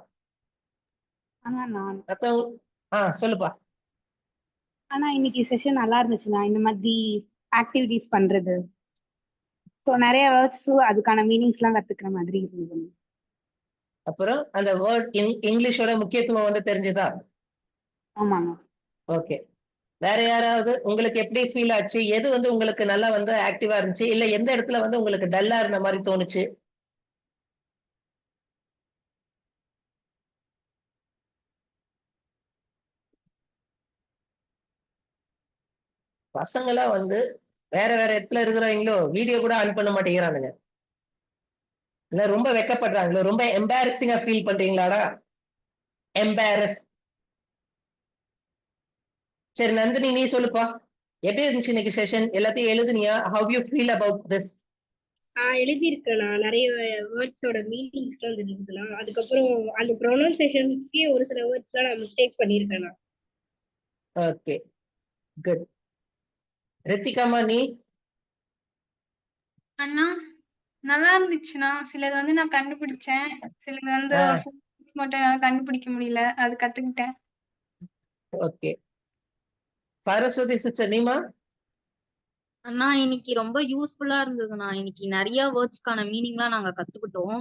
ஆனா நான் சொல்லுப்பா. ஆனா இன்னைக்கு செஷன் நல்லா இருந்துச்சுண்ணா. இந்த மாதிரி ஆக்டிவிட்டிஸ் பண்றது, ஸோ நிறைய வேர்ட்ஸ் அதுக்கான மீனிங்ஸ் எல்லாம் கத்துக்கிற மாதிரி இருந்தது. அப்புறம் அந்த வேர்ட் இங்கிலீஷோட முக்கியத்துவம் வந்து தெரிஞ்சுதா? ஆமாண்ணா. ஓகே. வேற யாராவது உங்களுக்கு எப்படி ஃபீல் ஆச்சு? எது வந்து உங்களுக்கு நல்லா வந்து ஆக்டிவா இருந்துச்சு, இல்ல எந்த இடத்துல வந்து உங்களுக்கு டல்லா இருந்த மாதிரி தோணுச்சு? பசங்களாம் வந்து வேற வேற இடத்துல இருக்கிறவங்களோ வீடியோ கூட ஆன் பண்ண மாட்டேங்கிறானுங்க. இல்ல ரொம்ப வெக்கப்படுறாங்களோ, ரொம்ப எம்பாரசிங்கா ஃபீல் பண்றீங்களாடா? எம்பாரஸ். சரி நந்தினி, நீ சொல்லுப்பா. எப்படி இருந்துச்சு இன்னைக்கு செஷன்? எல்லாத்தையும் எழுதுனியா? How you feel about this? எழுதியிருக்கேண்ணா. நிறைய வேர்ட்ஸோட மீனிங்ஸ்லாம் தெரிஞ்சுக்கலாம். அதுக்கப்புறம் அந்த ப்ரொனவுன்சியேஷனுக்கே ஒரு சில வேர்ட்ஸ்லாம் நான் மிஸ்டேக் பண்ணியிருக்கேண்ணா. Okay, good. ரித்திகாமா, நீ? அண்ணா நல்லா இருந்துச்சுண்ணா. சிலது வந்து நான் கண்டுபிடிச்சேன், சிலது வந்து ஆ, ஒரு மட்டும் என்னால கண்டுபிடிக்க முடியல, அது கத்துக்கிட்டேன். ஓகே. சரஸ்வதி சிஸ்டர், நீமா? அண்ணா இன்னைக்கு ரொம்ப யூஸ்ஃபுல்லா இருந்ததுண்ணா. இன்னைக்கு நிறைய வேர்ட்ஸ்க்கான மீனிங்லாம் நாங்க கத்துக்கிட்டோம்.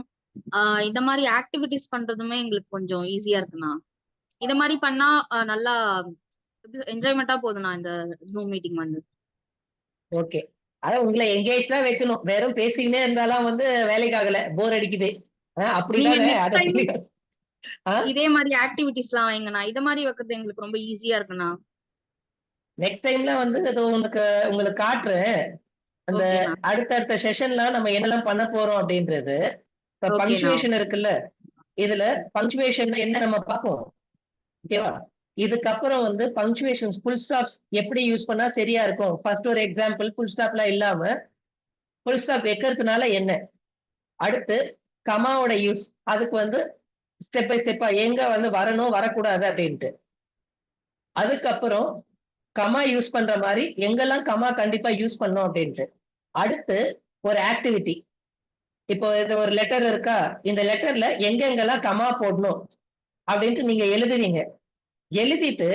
இந்த மாதிரி ஆக்டிவிட்டிஸ் பண்றதுமே எங்களுக்கு கொஞ்சம் ஈஸியா இருக்குண்ணா. இத மாதிரி பண்ணா நல்லா என்ஜாய்மெண்டா போகுதுண்ணா இந்த ஜூம் மீட்டிங் வந்து. ஓகே. அதான் உங்களை எங்கேஜ் தான் வைக்கணும். வெறும் பேசிக்கினே இருந்தாலும் வந்து வேலைக்கு ஆகல, போர் அடிக்குது. நீங்க அப்படிதானே? நெக்ஸ்ட் அதை டைம் ஆ இதே மாதிரி ஆக்டிவிட்டிஸ் எல்லாம் வைங்கண்ணா. இத மாதிரி வைக்கிறது எங்களுக்கு ரொம்ப ஈஸியா இருக்குண்ணா. நெக்ஸ்ட் டைம்ல வந்து அது உங்களுக்கு காட்டுறேன். அந்த ஓகேண்ணா. அடுத்தடுத்த செஷன்ல நம்ம என்னெல்லாம் பண்ண போறோம் அப்படின்றது. இப்ப ஓகேண்ணா. பங்க்சுவேஷன் இருக்குல்ல, இதுல பங்க்சுவேஷன் என்ன நம்ம பார்ப்போம். ஓகேவா? இதுக்கப்புறம் வந்து பங்க்சுவேஷன்ஸ், ஃபுல் ஸ்டாப்ஸ் எப்படி யூஸ் பண்ணா சரியா இருக்கும். ஃபர்ஸ்ட் ஒரு எக்ஸாம்பிள், ஃபுல் ஸ்டாப்லாம் இல்லாம ஃபுல் ஸ்டாப் வைக்கிறதுனால என்ன, அடுத்து கமாவோட யூஸ், அதுக்கு வந்து ஸ்டெப் பை ஸ்டெப்பா எங்க வந்து வரணும் வரக்கூடாது அப்படின்ட்டு. அதுக்கப்புறம் கமா யூஸ் பண்ற மாதிரி எங்கெல்லாம் கமா கண்டிப்பா யூஸ் பண்ணோம் அப்படின்ட்டு. அடுத்து ஒரு ஆக்டிவிட்டி. இப்போ இது ஒரு லெட்டர் இருக்கா, இந்த லெட்டர்ல எங்கெங்கெல்லாம் கமா போடணும் அப்படின்ட்டு நீங்க எழுதுவீங்க. எழுதிட்டு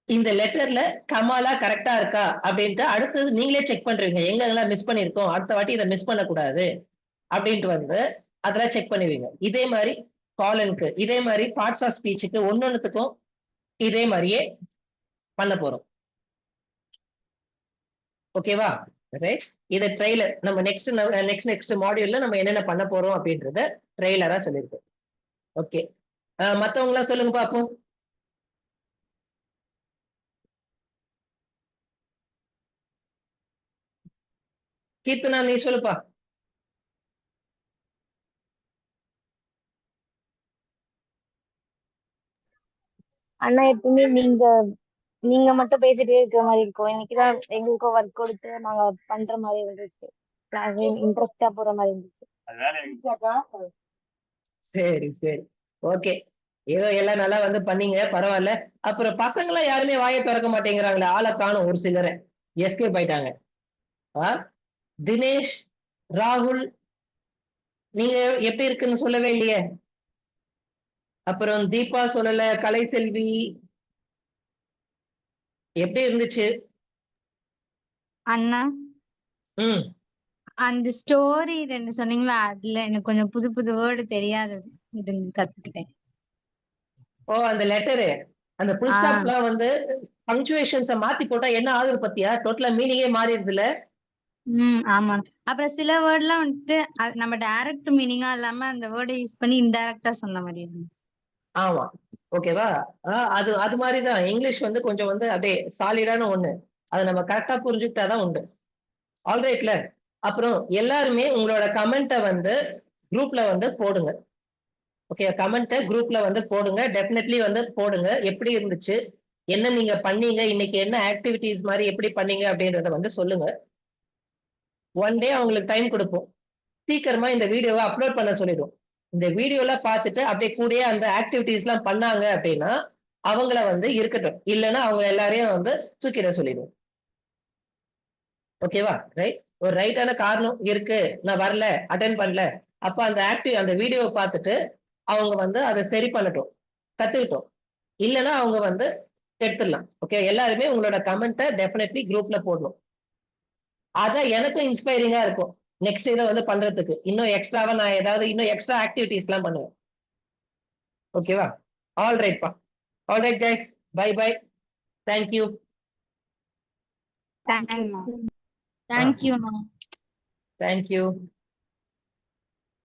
இந்த லெட்டர்ல கமாலா கரெக்டா இருக்கா அப்படின்ட்டு அடுத்தது நீங்களே செக் பண்றீங்க. எங்கெல்லாம் மிஸ் பண்ணிருக்கோம், அடுத்த வாட்டி இதை மிஸ் பண்ணக்கூடாது அப்படின்ட்டு வந்து அதெல்லாம் செக் பண்ணுவீங்க. இதே மாதிரி காலனுக்கு, இதே மாதிரி பார்ட்ஸ் ஆஃப் ஸ்பீச்சுக்கு ஒன்னொன்னுத்துக்கும் இதே மாதிரியே பண்ண போறோம். ஓகேவா? ரைட். இதை ட்ரெய்லர் நம்ம நெக்ஸ்ட் மாடியூல்ல நம்ம என்னென்ன பண்ண போறோம் அப்படின்றத ட்ரெய்லரா சொல்லியிருக்கோம். ஓகே. மத்தவங்க எல்லாம் சொல்லுங்க பாப்போம். கீர்த்தனா, நீ சொல்லுப்பா. அண்ணா எப்பவுமே நீங்க மட்டும் பேசிட்டே இருக்கிற மாதிரி இருக்கும். இன்னைக்குதான் எங்களுக்கும் ஒர்க் கொடுத்து நாங்க பண்ற மாதிரி இருந்துச்சு. இன்ட்ரெஸ்டா போற மாதிரி இருந்துச்சு. சரி சரி, ஓகே. ஏதோ எல்லாம் நல்லா வந்து பண்ணீங்க, பரவாயில்ல. அப்புறம் பசங்க எல்லாம் யாருமே வாயை திறக்க மாட்டேங்கிறாங்களே, ஆளை காணும். ஒரு சிலரை எஸ்கேப் ஆயிட்டாங்க. தினேஷ், ராகுல், நீங்க எப்படி இருக்குன்னு சொல்லவே இல்லையே. அப்புறம் தீபா சொல்லல, கலைசெல்வி எப்படி இருந்துச்சு? அண்ணா ம் அந்த ஸ்டோரி 2 சொன்னீங்களா, அதுல எனக்கு கொஞ்சம் புது புது வேர்டு தெரியாதது இது கத்துக்கிட்டேன். ஓ, அந்த லெட்டரு, அந்த ஃபுல் ஸ்டாப்லாம் வந்து பங்க்சுவேஷன்ஸை மாத்தி போட்டா என்ன ஆகுது பத்தியா? டோட்டலா மீனிங்கே மாறிடுதுல. ஆமா. அப்புறம் சில வேர்ட்லாம் வந்துட்டு நம்ம டைரக்ட் மீனிங்கா இல்லாம அந்த வேர்டை யூஸ் பண்ணி இன்டைரக்டா சொன்ன மாதிரி இருந்துச்சு. ஆமா, ஓகேவா? அது அது மாதிரிதான் இங்கிலீஷ் வந்து கொஞ்சம் வந்து அப்படியே சாலிடான ஒண்ணு. அதை நம்ம கரெக்டா புரிஞ்சுக்கிட்டாதான் உண்டு. ஆல்ரைட்ல. அப்புறம் எல்லாருமே உங்களோட கமெண்ட்டை வந்து குரூப்ல வந்து போடுங்க. ஓகே, கமெண்ட்டை குரூப்ல வந்து போடுங்க. டெஃபினெட்லி வந்து போடுங்க. எப்படி இருந்துச்சு, என்ன நீங்க பண்ணீங்க, இன்னைக்கு என்ன ஆக்டிவிட்டிஸ் மாதிரி எப்படி பண்ணீங்க அப்படின்றத வந்து சொல்லுங்க. ஒன் டே அவங்களுக்கு டைம் கொடுப்போம். சீக்கிரமா இந்த வீடியோவை அப்லோட் பண்ண சொல்லிடுவோம். இந்த வீடியோல பார்த்துட்டு அப்படியே கூடயே அந்த ஆக்டிவிட்டிஸ் எல்லாம் பண்ணாங்க அப்படின்னா அவங்கள வந்து இருக்கட்டும், இல்லைன்னா அவங்க எல்லாரையும் வந்து தூக்கிட சொல்லிடுவோம். ஓகேவா? ரைட். ஒரு ரைட்டான காரணம் இருக்கு, நான் வரல, அட்டென்ட் பண்ணல அப்ப அந்த வீடியோவை பார்த்துட்டு அவங்க வந்து அதை சரி பண்ணட்டும், கத்துக்கிட்டோம். இல்லைன்னா அவங்க வந்து எடுத்துடலாம். ஓகே, எல்லாருமே உங்களோட கமெண்ட்டை டெஃபினெட்லி குரூப்ல போடணும். அதான் எனக்கும் இன்ஸ்பைரிங்கா இருக்கும் நெக்ஸ்ட் இதை வந்து பண்றதுக்கு. இன்னும் எக்ஸ்ட்ராவா நான் ஏதாவது இன்னும் எக்ஸ்ட்ரா ஆக்டிவிட்டிஸ் எல்லாம் பண்ணுவேன். ஓகேவா? ஆல் ரைட்ப்பா. All right guys, bye bye. Thank you. Thank you ma'am. தேங்க்யூண்ணா. தேங்க்யூ.